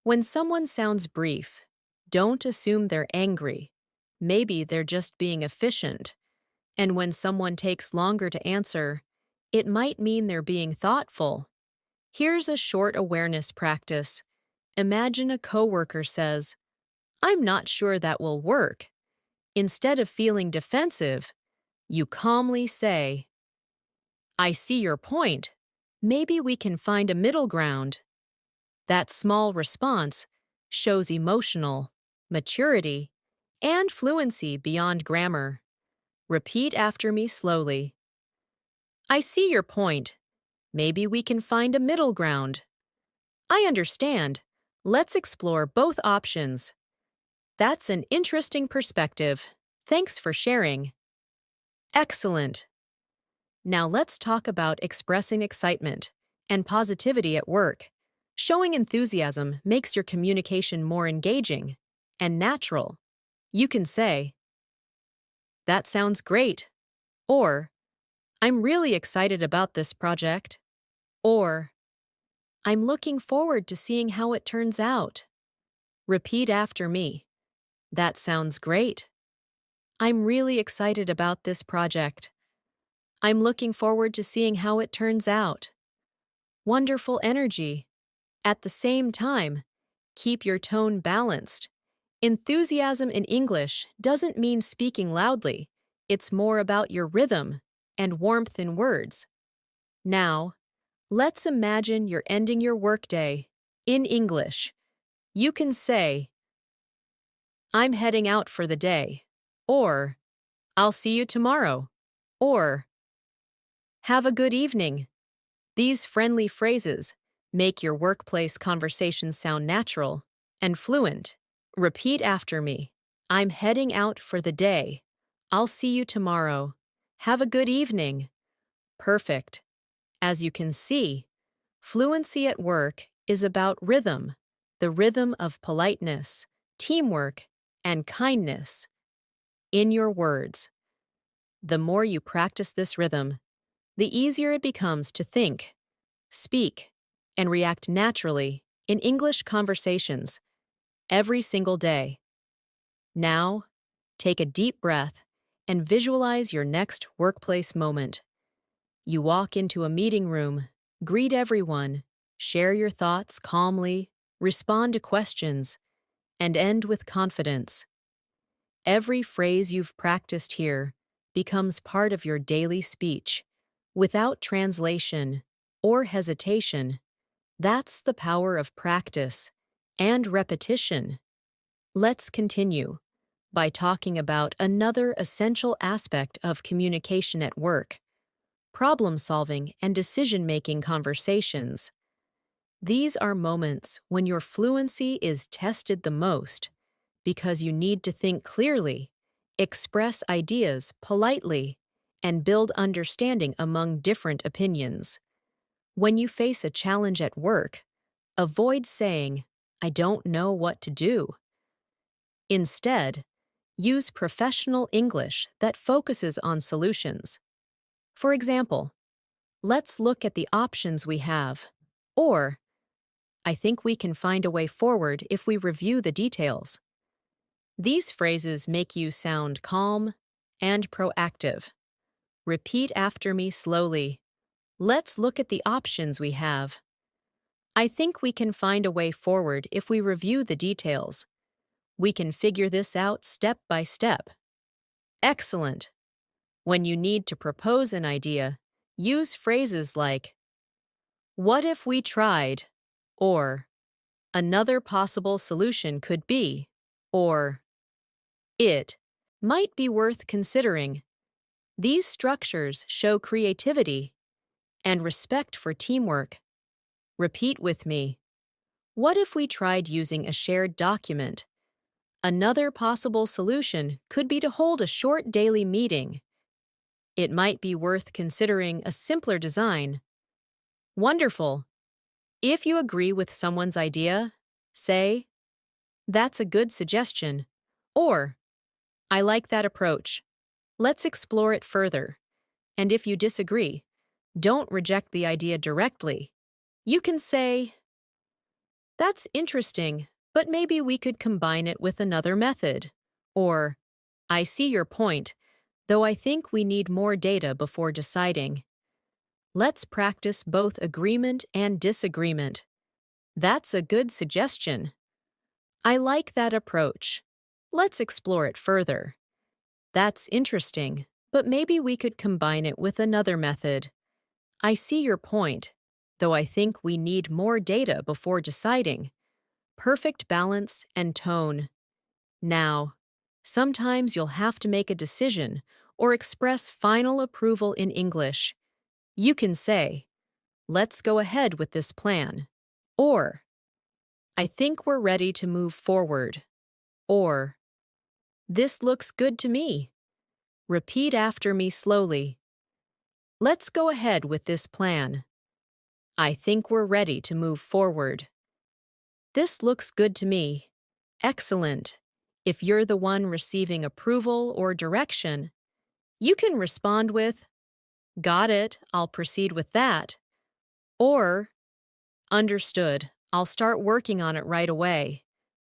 S1: When someone sounds brief, don't assume they're angry. Maybe they're just being efficient. And when someone takes longer to answer, it might mean they're being thoughtful. Here's a short awareness practice. Imagine a coworker says, "I'm not sure that will work." Instead of feeling defensive, you calmly say, "I see your point. Maybe we can find a middle ground." That small response shows emotional maturity and fluency beyond grammar. Repeat after me slowly. "I see your point. Maybe we can find a middle ground." "I understand. Let's explore both options." That's an interesting perspective. Thanks for sharing. Excellent. Now let's talk about expressing excitement and positivity at work. Showing enthusiasm makes your communication more engaging and natural. You can say, "That sounds great," or "I'm really excited about this project," or "I'm looking forward to seeing how it turns out." Repeat after me. "That sounds great." "I'm really excited about this project." "I'm looking forward to seeing how it turns out." Wonderful energy. At the same time, keep your tone balanced. Enthusiasm in English doesn't mean speaking loudly. It's more about your rhythm and warmth in words. Now, let's imagine you're ending your workday in English. You can say, "I'm heading out for the day," or "I'll see you tomorrow," or "Have a good evening." These friendly phrases make your workplace conversations sound natural and fluent. Repeat after me. "I'm heading out for the day. I'll see you tomorrow. Have a good evening." Perfect. As you can see, fluency at work is about rhythm, the rhythm of politeness, teamwork, and kindness in your words. The more you practice this rhythm, the easier it becomes to think, speak, and react naturally in English conversations every single day. Now, take a deep breath and visualize your next workplace moment. You walk into a meeting room, greet everyone, share your thoughts calmly, respond to questions, and end with confidence. Every phrase you've practiced here becomes part of your daily speech, without translation or hesitation. That's the power of practice and repetition. Let's continue by talking about another essential aspect of communication at work: problem-solving and decision-making conversations. These are moments when your fluency is tested the most because you need to think clearly, express ideas politely, and build understanding among different opinions. When you face a challenge at work, avoid saying, "I don't know what to do." Instead, use professional English that focuses on solutions. For example, "Let's look at the options we have," or "I think we can find a way forward if we review the details." These phrases make you sound calm and proactive. Repeat after me slowly. "Let's look at the options we have." "I think we can find a way forward if we review the details." "We can figure this out step by step." Excellent. When you need to propose an idea, use phrases like, "What if we tried?" or "Another possible solution could be," or "It might be worth considering." These structures show creativity and respect for teamwork. Repeat with me. What if we tried using a shared document? Another possible solution could be to hold a short daily meeting. It might be worth considering a simpler design. Wonderful. If you agree with someone's idea, say, "That's a good suggestion," or "I like that approach. Let's explore it further." And if you disagree, don't reject the idea directly. You can say, "That's interesting, but maybe we could combine it with another method." Or, "I see your point, though I think we need more data before deciding." Let's practice both agreement and disagreement. That's a good suggestion. I like that approach. Let's explore it further. That's interesting, but maybe we could combine it with another method. I see your point, though I think we need more data before deciding. Perfect balance and tone. Now, sometimes you'll have to make a decision or express final approval in English. You can say, "Let's go ahead with this plan." Or, "I think we're ready to move forward." Or, "This looks good to me." Repeat after me slowly. Let's go ahead with this plan. I think we're ready to move forward. This looks good to me. Excellent. If you're the one receiving approval or direction, you can respond with, "Got it, I'll proceed with that." Or, "Understood, I'll start working on it right away."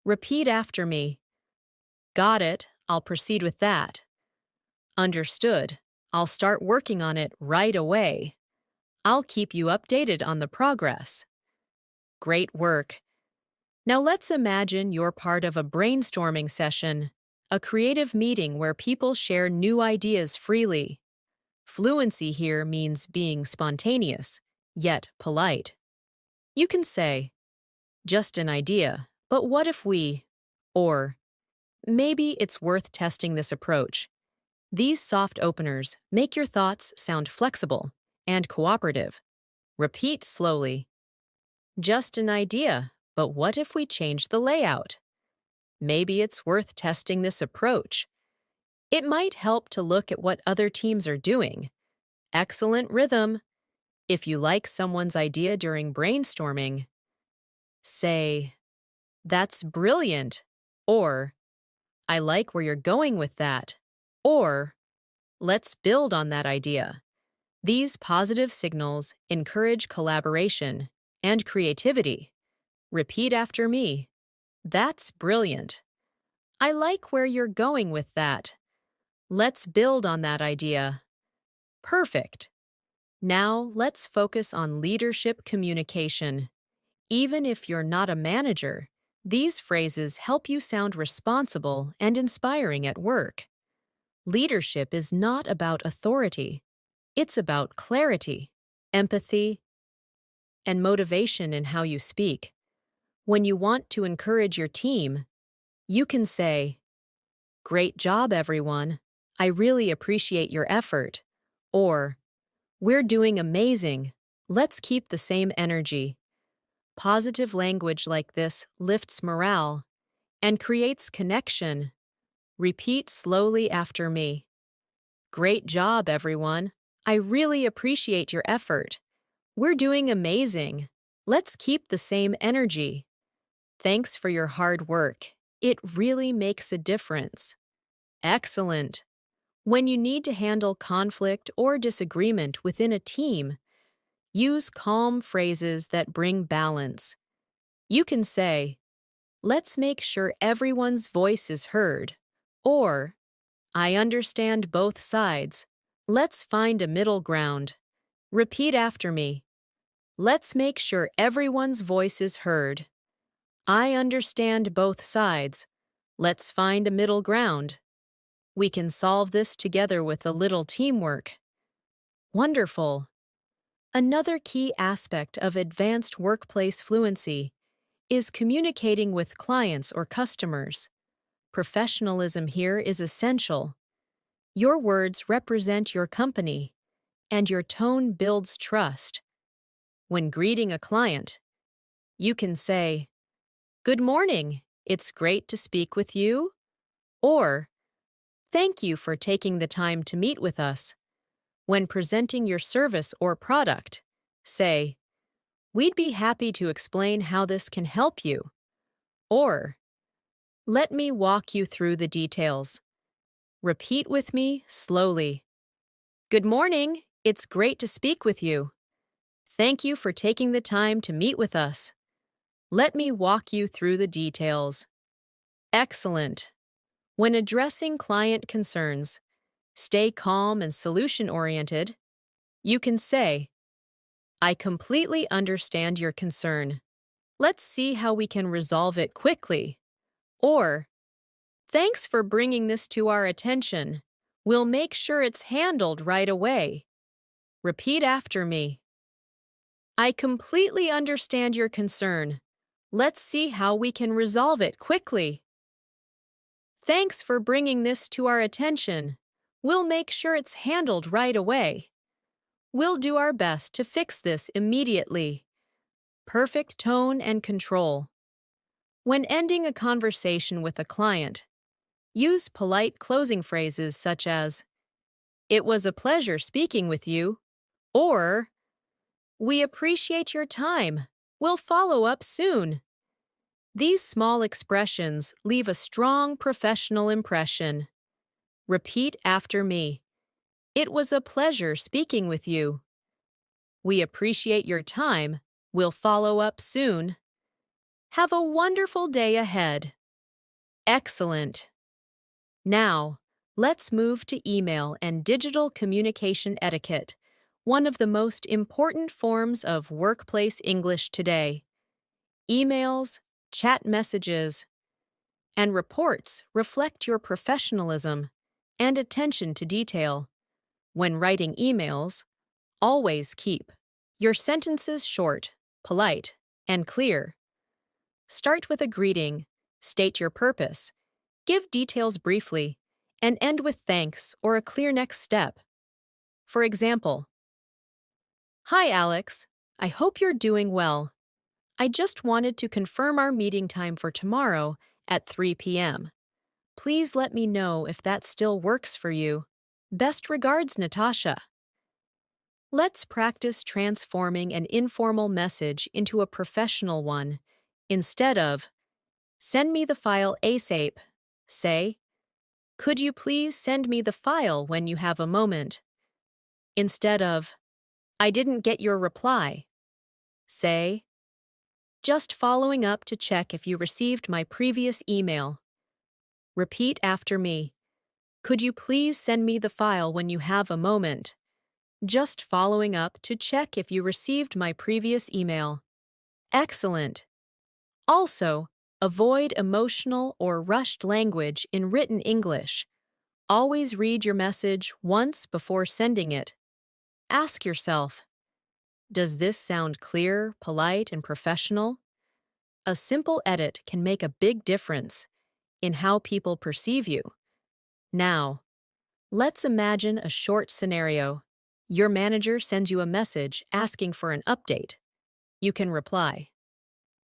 S1: Repeat after me. Got it, I'll proceed with that. Understood, I'll start working on it right away. I'll keep you updated on the progress. Great work. Now let's imagine you're part of a brainstorming session, a creative meeting where people share new ideas freely. Fluency here means being spontaneous, yet polite. You can say, "Just an idea, but what if we," or "Maybe it's worth testing this approach." These soft openers make your thoughts sound flexible and cooperative. Repeat slowly. Just an idea, but what if we change the layout? Maybe it's worth testing this approach. It might help to look at what other teams are doing. Excellent rhythm. If you like someone's idea during brainstorming, say, "That's brilliant," or "I like where you're going with that," or "Let's build on that idea." These positive signals encourage collaboration and creativity. Repeat after me. That's brilliant. I like where you're going with that. Let's build on that idea. Perfect. Now let's focus on leadership communication. Even if you're not a manager, these phrases help you sound responsible and inspiring at work. Leadership is not about authority. It's about clarity, empathy, and motivation in how you speak. When you want to encourage your team, you can say, "Great job, everyone. I really appreciate your effort." Or, "We're doing amazing. Let's keep the same energy." Positive language like this lifts morale and creates connection. Repeat slowly after me. "Great job, everyone. I really appreciate your effort. We're doing amazing. Let's keep the same energy. Thanks for your hard work. It really makes a difference." Excellent. When you need to handle conflict or disagreement within a team, use calm phrases that bring balance. You can say, "Let's make sure everyone's voice is heard," or "I understand both sides. Let's find a middle ground." Repeat after me. Let's make sure everyone's voice is heard. I understand both sides. Let's find a middle ground. We can solve this together with a little teamwork. Wonderful. Another key aspect of advanced workplace fluency is communicating with clients or customers. Professionalism here is essential. Your words represent your company, and your tone builds trust. When greeting a client, you can say, "Good morning, it's great to speak with you," or "Thank you for taking the time to meet with us." When presenting your service or product, say, We'd be happy to explain how this can help you. Or, let me walk you through the details. Repeat with me slowly. Good morning. It's great to speak with you. Thank you for taking the time to meet with us. Let me walk you through the details. Excellent. When addressing client concerns, stay calm and solution-oriented. You can say, I completely understand your concern. Let's see how we can resolve it quickly. Or, thanks for bringing this to our attention. We'll make sure it's handled right away. Repeat after me. I completely understand your concern. Let's see how we can resolve it quickly. Thanks for bringing this to our attention. We'll make sure it's handled right away. We'll do our best to fix this immediately. Perfect tone and control. When ending a conversation with a client, use polite closing phrases such as, It was a pleasure speaking with you, or, We appreciate your time. We'll follow up soon. These small expressions leave a strong professional impression. Repeat after me. It was a pleasure speaking with you. We appreciate your time. We'll follow up soon. Have a wonderful day ahead. Excellent. Now, let's move to email and digital communication etiquette, one of the most important forms of workplace English today. Emails, chat messages, and reports reflect your professionalism and attention to detail. When writing emails, always keep your sentences short, polite, and clear. Start with a greeting, state your purpose, give details briefly, and end with thanks or a clear next step. For example, Hi Alex, I hope you're doing well. I just wanted to confirm our meeting time for tomorrow at 3 p.m. Please let me know if that still works for you. Best regards, Natasha. Let's practice transforming an informal message into a professional one. Instead of, Send me the file ASAP, say, Could you please send me the file when you have a moment? Instead of, I didn't get your reply, say, Just following up to check if you received my previous email. Repeat after me. Could you please send me the file when you have a moment? Just following up to check if you received my previous email. Excellent. Also, avoid emotional or rushed language in written English. Always read your message once before sending it. Ask yourself, does this sound clear, polite, and professional? A simple edit can make a big difference in how people perceive you. Now, let's imagine a short scenario. Your manager sends you a message asking for an update. You can reply,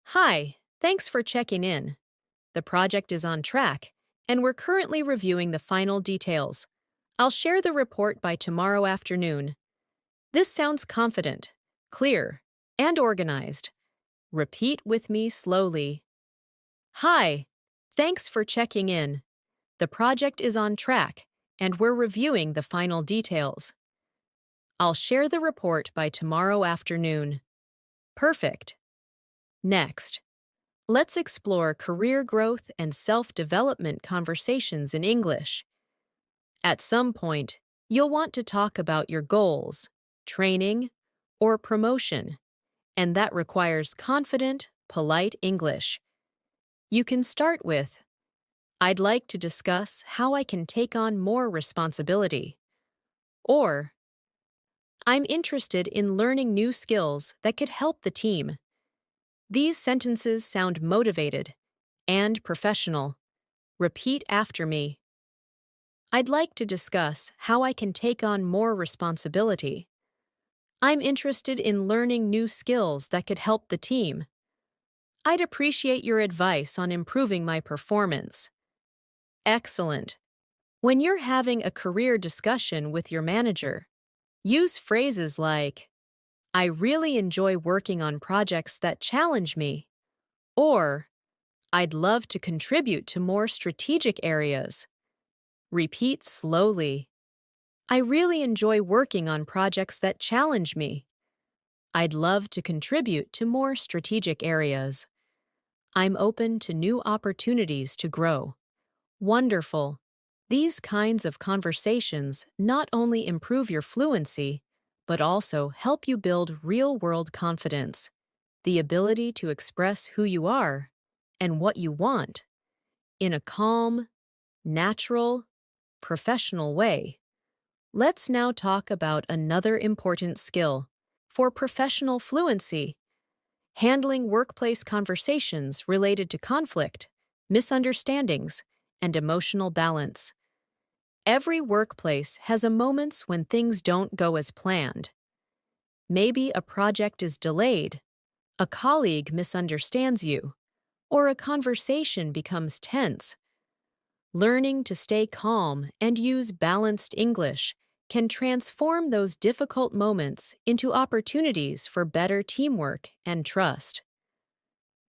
S1: Hi, thanks for checking in. The project is on track, and we're currently reviewing the final details. I'll share the report by tomorrow afternoon. This sounds confident, clear, and organized. Repeat with me slowly. Hi, thanks for checking in. The project is on track, and we're reviewing the final details. I'll share the report by tomorrow afternoon. Perfect. Next, let's explore career growth and self-development conversations in English. At some point, you'll want to talk about your goals, training, or promotion, and that requires confident, polite English. You can start with, I'd like to discuss how I can take on more responsibility. Or, I'm interested in learning new skills that could help the team. These sentences sound motivated and professional. Repeat after me. I'd like to discuss how I can take on more responsibility. I'm interested in learning new skills that could help the team. I'd appreciate your advice on improving my performance. Excellent. When you're having a career discussion with your manager, use phrases like, I really enjoy working on projects that challenge me. Or, I'd love to contribute to more strategic areas. Repeat slowly. I really enjoy working on projects that challenge me. I'd love to contribute to more strategic areas. I'm open to new opportunities to grow. Wonderful. These kinds of conversations not only improve your fluency, but also help you build real-world confidence, the ability to express who you are and what you want in a calm, natural, professional way. Let's now talk about another important skill for professional fluency: handling workplace conversations related to conflict, misunderstandings, and emotional balance. Every workplace has a moments when things don't go as planned. Maybe a project is delayed, a colleague misunderstands you, or a conversation becomes tense. Learning to stay calm and use balanced English can transform those difficult moments into opportunities for better teamwork and trust.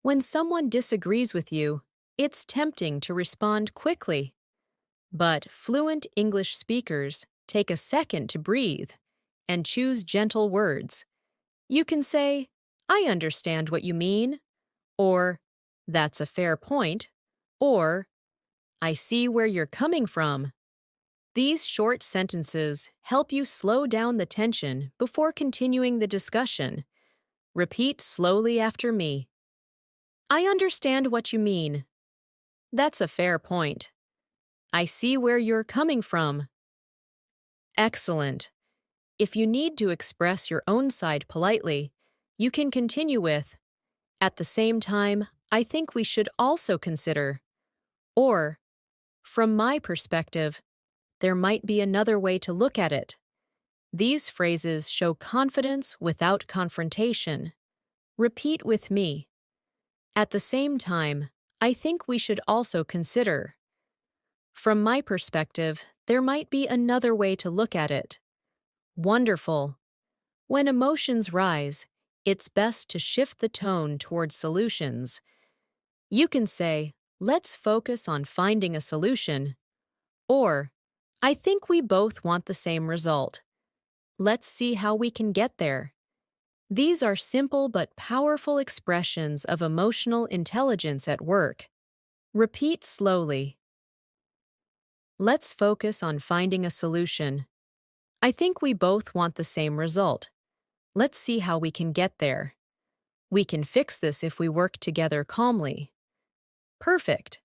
S1: When someone disagrees with you, it's tempting to respond quickly. But fluent English speakers take a second to breathe and choose gentle words. You can say, "I understand what you mean," or "That's a fair point," or "I see where you're coming from." These short sentences help you slow down the tension before continuing the discussion. Repeat slowly after me. I understand what you mean. That's a fair point. I see where you're coming from. Excellent. If you need to express your own side politely, you can continue with, "At the same time, I think we should also consider," or, "From my perspective, there might be another way to look at it." These phrases show confidence without confrontation. Repeat with me. At the same time, I think we should also consider. From my perspective, there might be another way to look at it. Wonderful. When emotions rise, it's best to shift the tone toward solutions. You can say, "Let's focus on finding a solution," or, "I think we both want the same result. Let's see how we can get there." These are simple but powerful expressions of emotional intelligence at work. Repeat slowly. Let's focus on finding a solution. I think we both want the same result. Let's see how we can get there. We can fix this if we work together calmly. Perfect.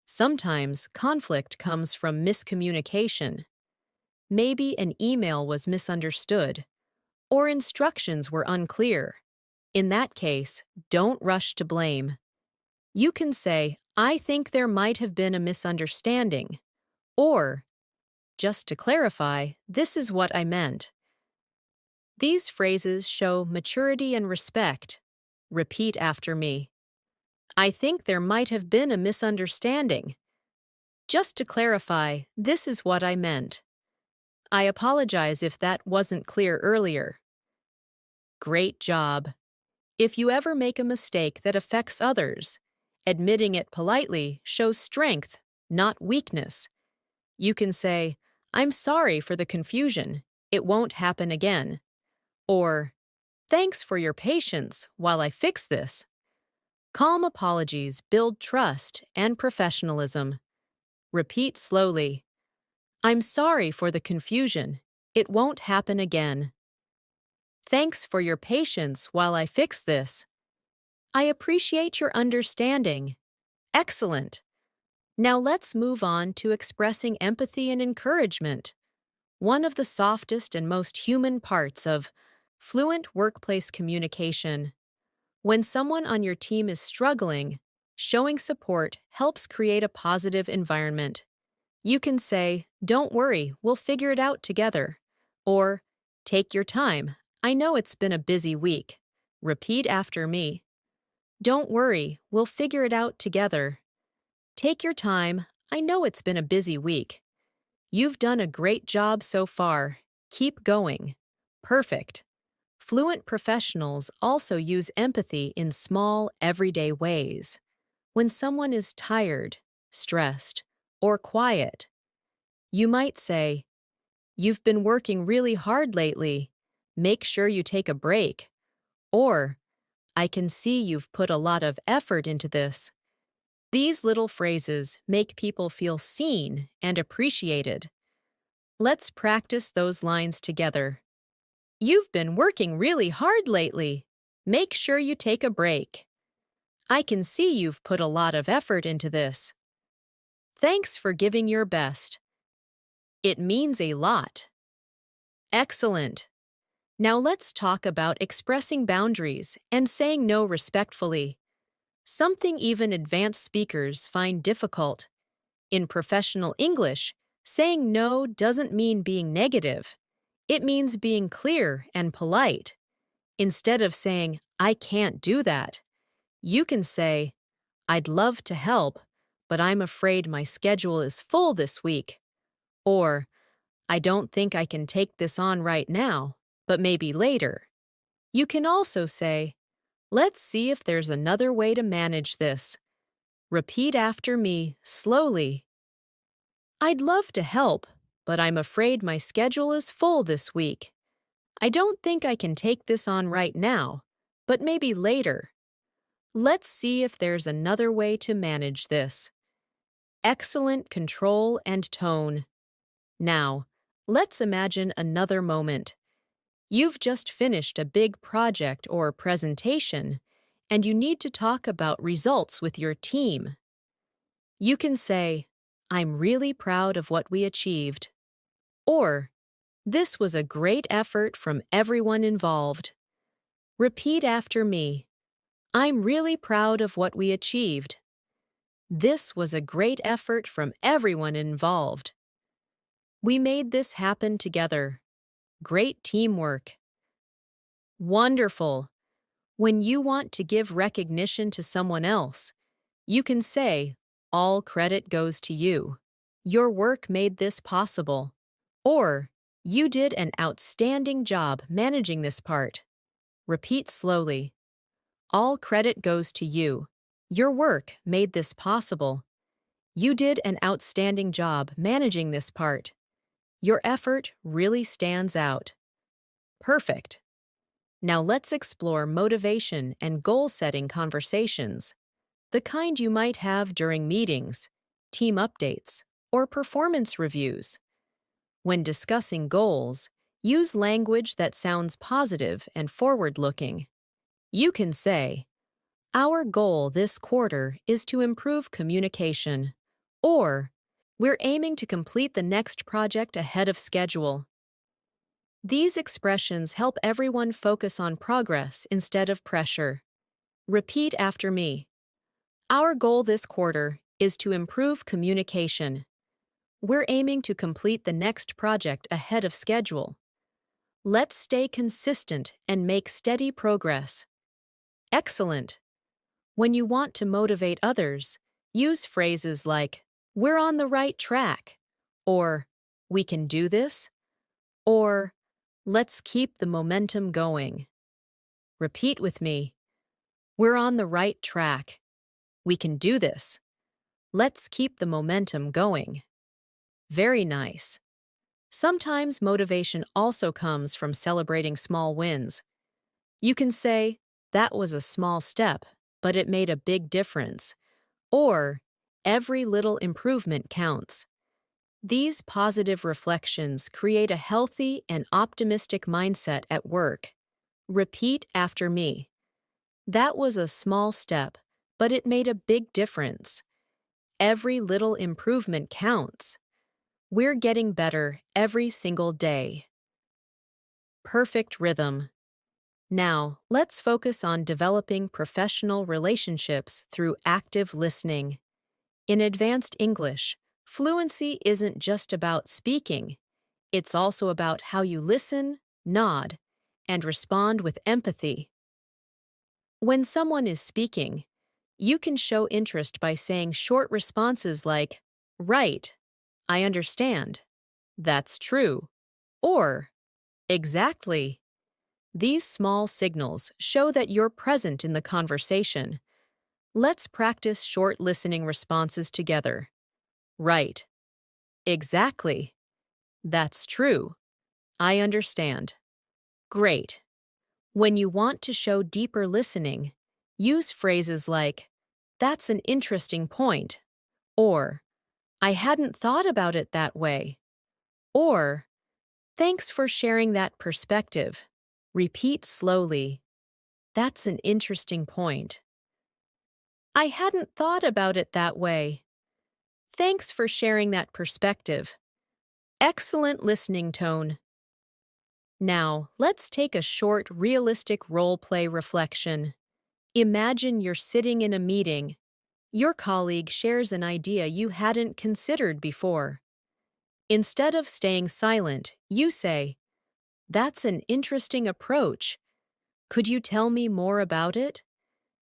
S1: Sometimes conflict comes from miscommunication. Maybe an email was misunderstood, or instructions were unclear. In that case, don't rush to blame. You can say, "I think there might have been a misunderstanding," or, "Just to clarify, this is what I meant." These phrases show maturity and respect. Repeat after me. I think there might have been a misunderstanding. Just to clarify, this is what I meant. I apologize if that wasn't clear earlier. Great job. If you ever make a mistake that affects others, admitting it politely shows strength, not weakness. You can say, "I'm sorry for the confusion. It won't happen again." Or, "Thanks for your patience while I fix this." Calm apologies build trust and professionalism. Repeat slowly. I'm sorry for the confusion. It won't happen again. Thanks for your patience while I fix this. I appreciate your understanding. Excellent. Now let's move on to expressing empathy and encouragement, one of the softest and most human parts of fluent workplace communication. When someone on your team is struggling, showing support helps create a positive environment. You can say, "Don't worry, we'll figure it out together." Or, "Take your time. I know it's been a busy week." Repeat after me. Don't worry, we'll figure it out together. Take your time. I know it's been a busy week. You've done a great job so far. Keep going. Perfect. Fluent professionals also use empathy in small, everyday ways. When someone is tired, stressed, or quiet, you might say, "You've been working really hard lately. Make sure you take a break." Or, "I can see you've put a lot of effort into this." These little phrases make people feel seen and appreciated. Let's practice those lines together. "You've been working really hard lately. Make sure you take a break." "I can see you've put a lot of effort into this." "Thanks for giving your best. It means a lot." Excellent. Now let's talk about expressing boundaries and saying no respectfully. Something even advanced speakers find difficult. In professional English, saying no doesn't mean being negative. It means being clear and polite. Instead of saying, "I can't do that," you can say, "I'd love to help, but I'm afraid my schedule is full this week." Or, "I don't think I can take this on right now, but maybe later." You can also say, "Let's see if there's another way to manage this." Repeat after me slowly. "I'd love to help, but I'm afraid my schedule is full this week. I don't think I can take this on right now, but maybe later. Let's see if there's another way to manage this." Excellent control and tone. Now, let's imagine another moment. You've just finished a big project or presentation, and you need to talk about results with your team. You can say, "I'm really proud of what we achieved." Or, "This was a great effort from everyone involved." Repeat after me. "I'm really proud of what we achieved." "This was a great effort from everyone involved." "We made this happen together." Great teamwork. Wonderful. When you want to give recognition to someone else, you can say, "All credit goes to you. Your work made this possible." Or, "You did an outstanding job managing this part." Repeat slowly. All credit goes to you. Your work made this possible. You did an outstanding job managing this part. Your effort really stands out. Perfect. Now let's explore motivation and goal-setting conversations, the kind you might have during meetings, team updates, or performance reviews. When discussing goals, use language that sounds positive and forward-looking. You can say, "Our goal this quarter is to improve communication," or, "We're aiming to complete the next project ahead of schedule." These expressions help everyone focus on progress instead of pressure. Repeat after me. Our goal this quarter is to improve communication. We're aiming to complete the next project ahead of schedule. Let's stay consistent and make steady progress. Excellent. When you want to motivate others, use phrases like, "We're on the right track," or "We can do this," or "Let's keep the momentum going." Repeat with me. We're on the right track. We can do this. Let's keep the momentum going. Very nice. Sometimes motivation also comes from celebrating small wins. You can say, "That was a small step, but it made a big difference." Or, "Every little improvement counts." These positive reflections create a healthy and optimistic mindset at work. Repeat after me. That was a small step, but it made a big difference. Every little improvement counts. We're getting better every single day. Perfect rhythm. Now, let's focus on developing professional relationships through active listening. In advanced English, fluency isn't just about speaking. It's also about how you listen, nod, and respond with empathy. When someone is speaking, you can show interest by saying short responses like, "Right, I understand," "That's true," or "Exactly." These small signals show that you're present in the conversation. Let's practice short listening responses together. Right. Exactly. That's true. I understand. Great. When you want to show deeper listening, use phrases like, "That's an interesting point," or "I hadn't thought about it that way," or "Thanks for sharing that perspective." Repeat slowly. That's an interesting point. I hadn't thought about it that way. Thanks for sharing that perspective. Excellent listening tone. Now, let's take a short, realistic role-play reflection. Imagine you're sitting in a meeting. Your colleague shares an idea you hadn't considered before. Instead of staying silent, you say, "That's an interesting approach. Could you tell me more about it?"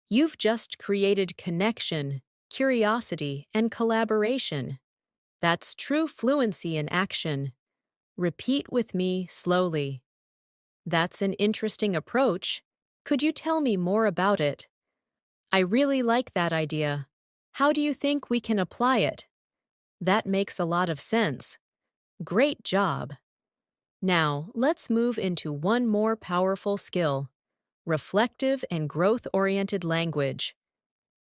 S1: You've just created connection, curiosity, and collaboration. That's true fluency in action. Repeat with me slowly. That's an interesting approach. Could you tell me more about it? I really like that idea. How do you think we can apply it? That makes a lot of sense. Great job. Now, let's move into one more powerful skill: reflective and growth-oriented language.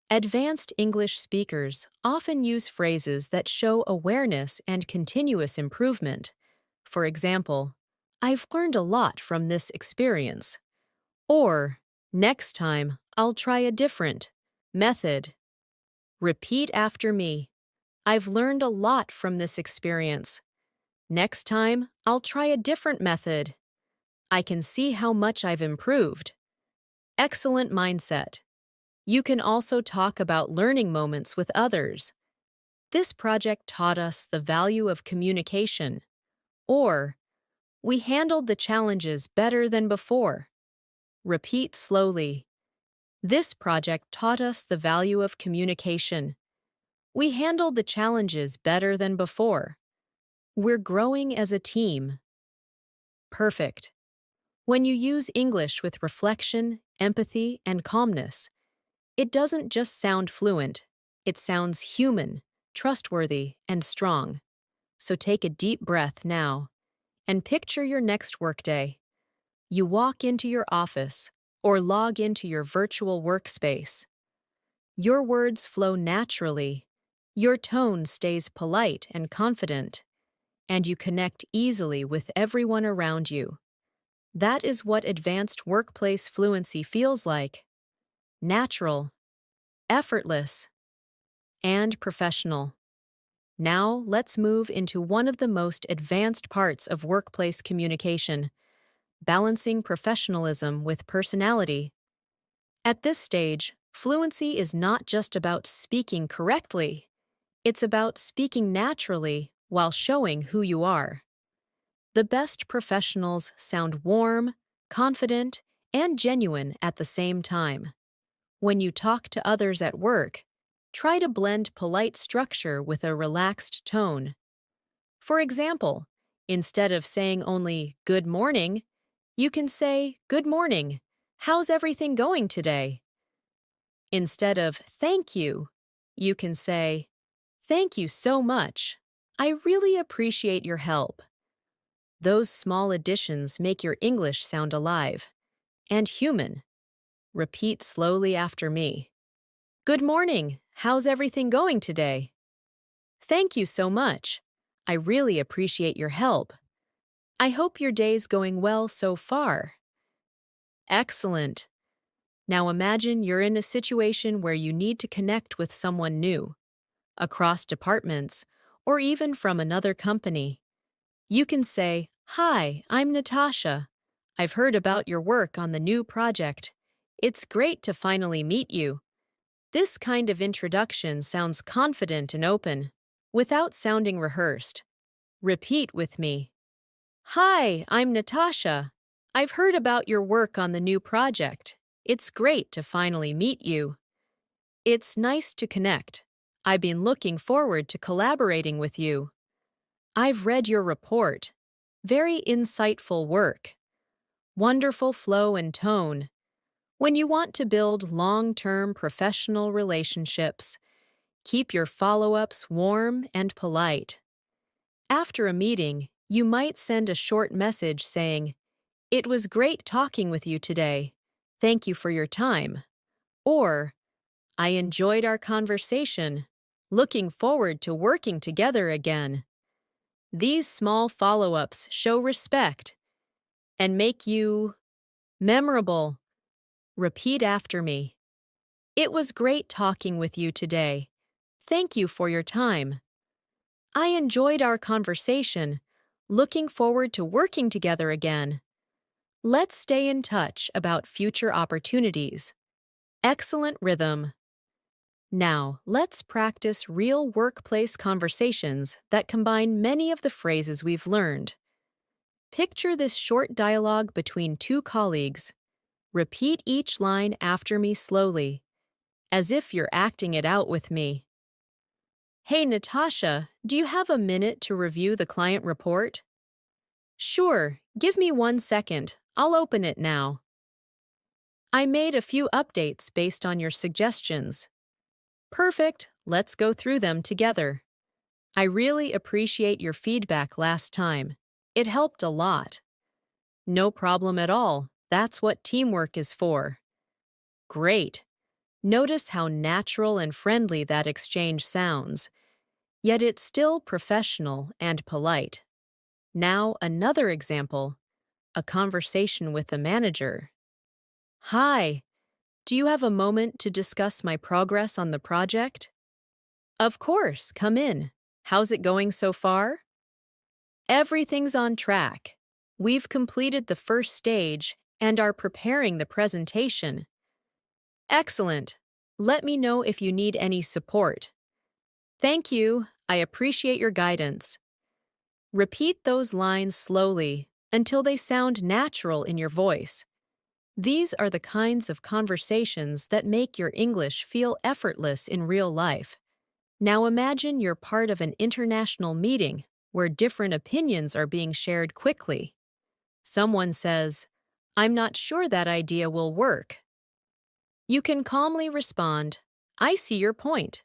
S1: Advanced English speakers often use phrases that show awareness and continuous improvement. For example, "I've learned a lot from this experience." Or, "Next time, I'll try a different method." Repeat after me. I've learned a lot from this experience. Next time, I'll try a different method. I can see how much I've improved. Excellent mindset. You can also talk about learning moments with others. This project taught us the value of communication. Or, we handled the challenges better than before. Repeat slowly. This project taught us the value of communication. We handled the challenges better than before. We're growing as a team. Perfect. When you use English with reflection, empathy, and calmness, it doesn't just sound fluent, it sounds human, trustworthy, and strong. So take a deep breath now and picture your next workday. You walk into your office or log into your virtual workspace. Your words flow naturally, your tone stays polite and confident, and you connect easily with everyone around you. That is what advanced workplace fluency feels like: natural, effortless, and professional. Now, let's move into one of the most advanced parts of workplace communication: balancing professionalism with personality. At this stage, fluency is not just about speaking correctly, it's about speaking naturally while showing who you are. The best professionals sound warm, confident, and genuine at the same time. When you talk to others at work, try to blend polite structure with a relaxed tone. For example, instead of saying only "good morning," you can say "good morning. How's everything going today?" Instead of "thank you," you can say "thank you so much. I really appreciate your help." Those small additions make your English sound alive and human. Repeat slowly after me. Good morning. How's everything going today? Thank you so much. I really appreciate your help. I hope your day's going well so far. Excellent. Now imagine you're in a situation where you need to connect with someone new, across departments, or even from another company. You can say, "Hi, I'm Natasha. I've heard about your work on the new project. It's great to finally meet you." This kind of introduction sounds confident and open, without sounding rehearsed. Repeat with me. Hi, I'm Natasha. I've heard about your work on the new project. It's great to finally meet you. It's nice to connect. I've been looking forward to collaborating with you. I've read your report. Very insightful work. Wonderful flow and tone. When you want to build long-term professional relationships, keep your follow-ups warm and polite. After a meeting, you might send a short message saying, "It was great talking with you today. Thank you for your time." Or, "I enjoyed our conversation. Looking forward to working together again." These small follow-ups show respect and make you memorable. Repeat after me. It was great talking with you today. Thank you for your time. I enjoyed our conversation. Looking forward to working together again. Let's stay in touch about future opportunities. Excellent rhythm. Now, let's practice real workplace conversations that combine many of the phrases we've learned. Picture this short dialogue between two colleagues. Repeat each line after me slowly, as if you're acting it out with me. "Hey, Natasha, do you have a minute to review the client report?" "Sure, give me 1 second. I'll open it now." "I made a few updates based on your suggestions." "Perfect, let's go through them together." "I really appreciate your feedback last time. It helped a lot." "No problem at all. That's what teamwork is for." Great. Notice how natural and friendly that exchange sounds, yet it's still professional and polite. Now, another example, a conversation with the manager. "Hi, do you have a moment to discuss my progress on the project?" "Of course, come in. How's it going so far?" "Everything's on track. We've completed the first stage and are preparing the presentation." "Excellent. Let me know if you need any support." "Thank you. I appreciate your guidance." Repeat those lines slowly until they sound natural in your voice. These are the kinds of conversations that make your English feel effortless in real life. Now imagine you're part of an international meeting where different opinions are being shared quickly. Someone says, "I'm not sure that idea will work." You can calmly respond, "I see your point.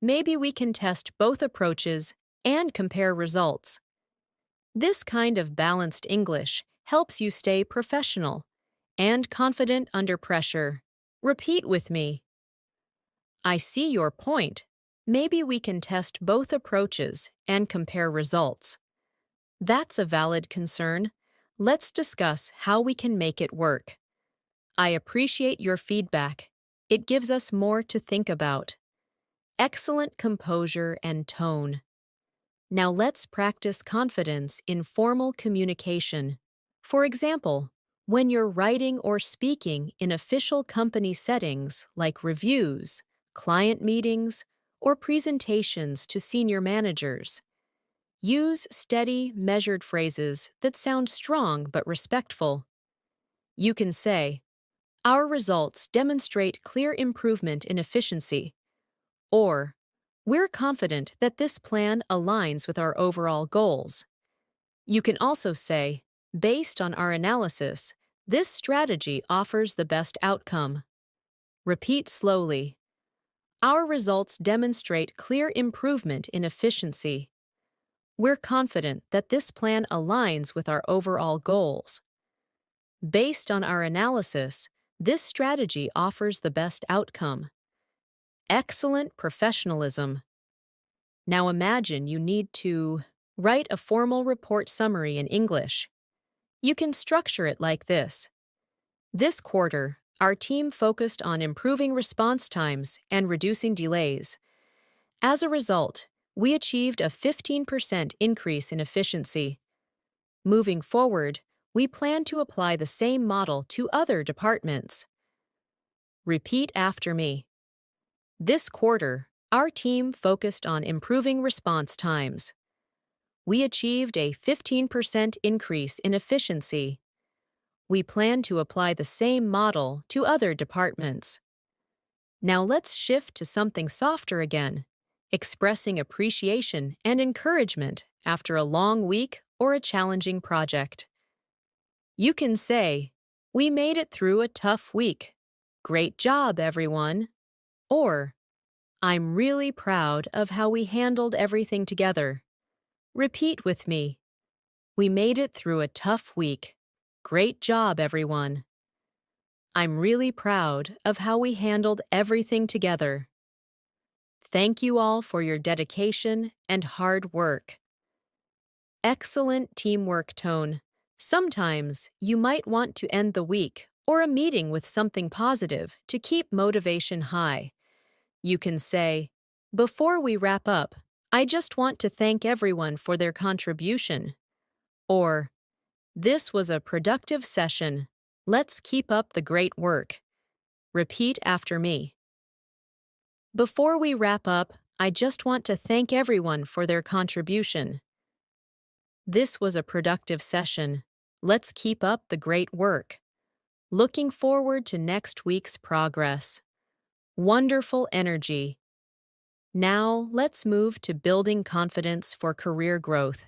S1: Maybe we can test both approaches and compare results." This kind of balanced English helps you stay professional and confident under pressure. Repeat with me. "I see your point. Maybe we can test both approaches and compare results." That's a valid concern. Let's discuss how we can make it work. "I appreciate your feedback. It gives us more to think about." Excellent composure and tone. Now let's practice confidence in formal communication. For example, when you're writing or speaking in official company settings like reviews, client meetings, or presentations to senior managers, use steady, measured phrases that sound strong but respectful. You can say, "Our results demonstrate clear improvement in efficiency," or, "We're confident that this plan aligns with our overall goals." You can also say, "Based on our analysis, this strategy offers the best outcome." Repeat slowly. "Our results demonstrate clear improvement in efficiency." "We're confident that this plan aligns with our overall goals." "Based on our analysis, this strategy offers the best outcome." Excellent professionalism. Now imagine you need to write a formal report summary in English. You can structure it like this. This quarter, our team focused on improving response times and reducing delays. As a result, we achieved a 15% increase in efficiency. Moving forward, we plan to apply the same model to other departments. Repeat after me. This quarter, our team focused on improving response times. We achieved a 15% increase in efficiency. We plan to apply the same model to other departments. Now let's shift to something softer again, expressing appreciation and encouragement after a long week or a challenging project. You can say, "We made it through a tough week. Great job, everyone." Or, "I'm really proud of how we handled everything together." Repeat with me. We made it through a tough week. Great job, everyone. I'm really proud of how we handled everything together. Thank you all for your dedication and hard work. Excellent teamwork tone. Sometimes you might want to end the week or a meeting with something positive to keep motivation high. You can say, "Before we wrap up, I just want to thank everyone for their contribution." Or, "This was a productive session. Let's keep up the great work." Repeat after me. Before we wrap up, I just want to thank everyone for their contribution. This was a productive session. Let's keep up the great work. Looking forward to next week's progress. Wonderful energy. Now, let's move to building confidence for career growth.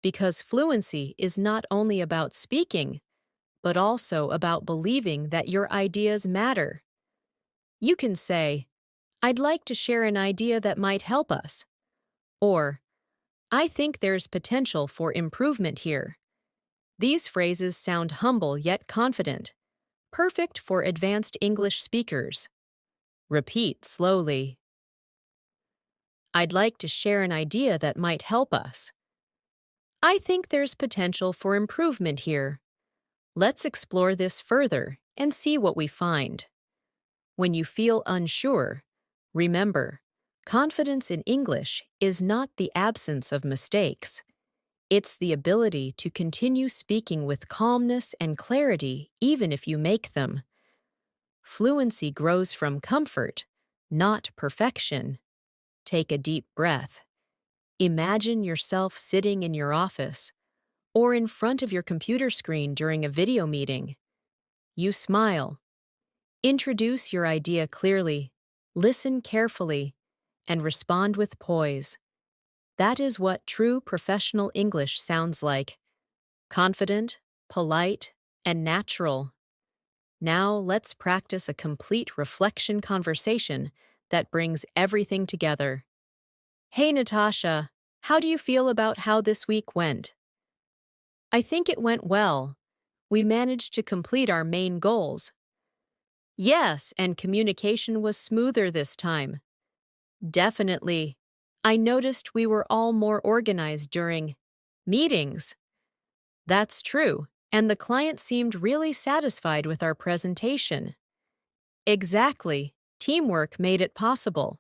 S1: Because fluency is not only about speaking, but also about believing that your ideas matter. You can say, "I'd like to share an idea that might help us." Or, "I think there's potential for improvement here." These phrases sound humble yet confident, perfect for advanced English speakers. Repeat slowly. I'd like to share an idea that might help us. I think there's potential for improvement here. Let's explore this further and see what we find. When you feel unsure, remember, confidence in English is not the absence of mistakes. It's the ability to continue speaking with calmness and clarity even if you make them. Fluency grows from comfort, not perfection. Take a deep breath. Imagine yourself sitting in your office or in front of your computer screen during a video meeting. You smile. Introduce your idea clearly, listen carefully, and respond with poise. That is what true professional English sounds like. Confident, polite, and natural. Now let's practice a complete reflection conversation that brings everything together. Hey Natasha, how do you feel about how this week went? I think it went well. We managed to complete our main goals. Yes, and communication was smoother this time. Definitely. I noticed we were all more organized during meetings. That's true, and the client seemed really satisfied with our presentation. Exactly. Teamwork made it possible.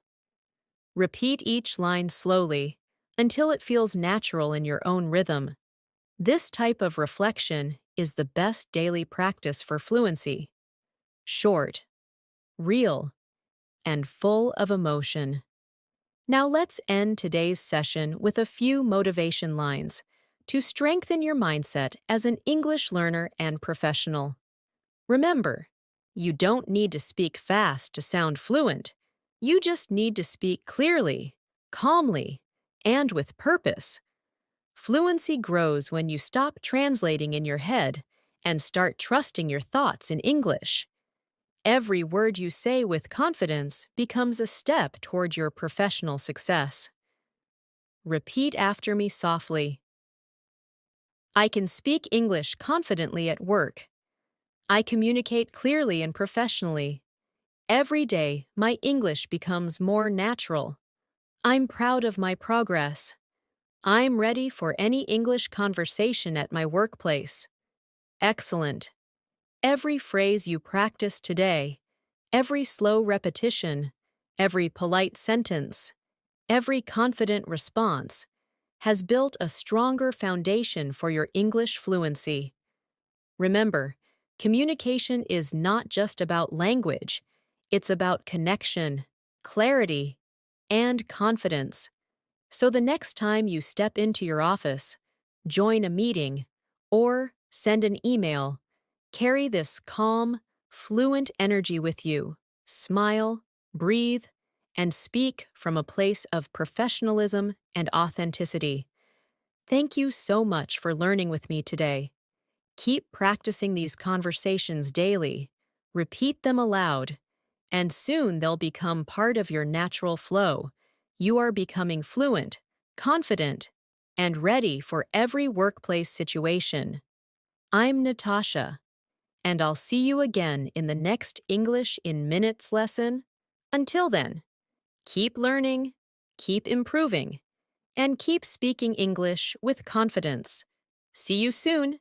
S1: Repeat each line slowly until it feels natural in your own rhythm. This type of reflection is the best daily practice for fluency. Short, real, and full of emotion. Now let's end today's session with a few motivation lines to strengthen your mindset as an English learner and professional. Remember, you don't need to speak fast to sound fluent. You just need to speak clearly, calmly, and with purpose. Fluency grows when you stop translating in your head and start trusting your thoughts in English. Every word you say with confidence becomes a step toward your professional success. Repeat after me softly. I can speak English confidently at work. I communicate clearly and professionally. Every day, my English becomes more natural. I'm proud of my progress. I'm ready for any English conversation at my workplace. Excellent. Every phrase you practice today, every slow repetition, every polite sentence, every confident response, has built a stronger foundation for your English fluency. Remember, communication is not just about language, it's about connection, clarity, and confidence. So the next time you step into your office, join a meeting, or send an email, carry this calm, fluent energy with you. Smile, breathe, and speak from a place of professionalism and authenticity. Thank you so much for learning with me today. Keep practicing these conversations daily. Repeat them aloud, and soon they'll become part of your natural flow. You are becoming fluent, confident, and ready for every workplace situation. I'm Natasha, and I'll see you again in the next English in Minutes lesson. Until then, keep learning, keep improving, and keep speaking English with confidence. See you soon!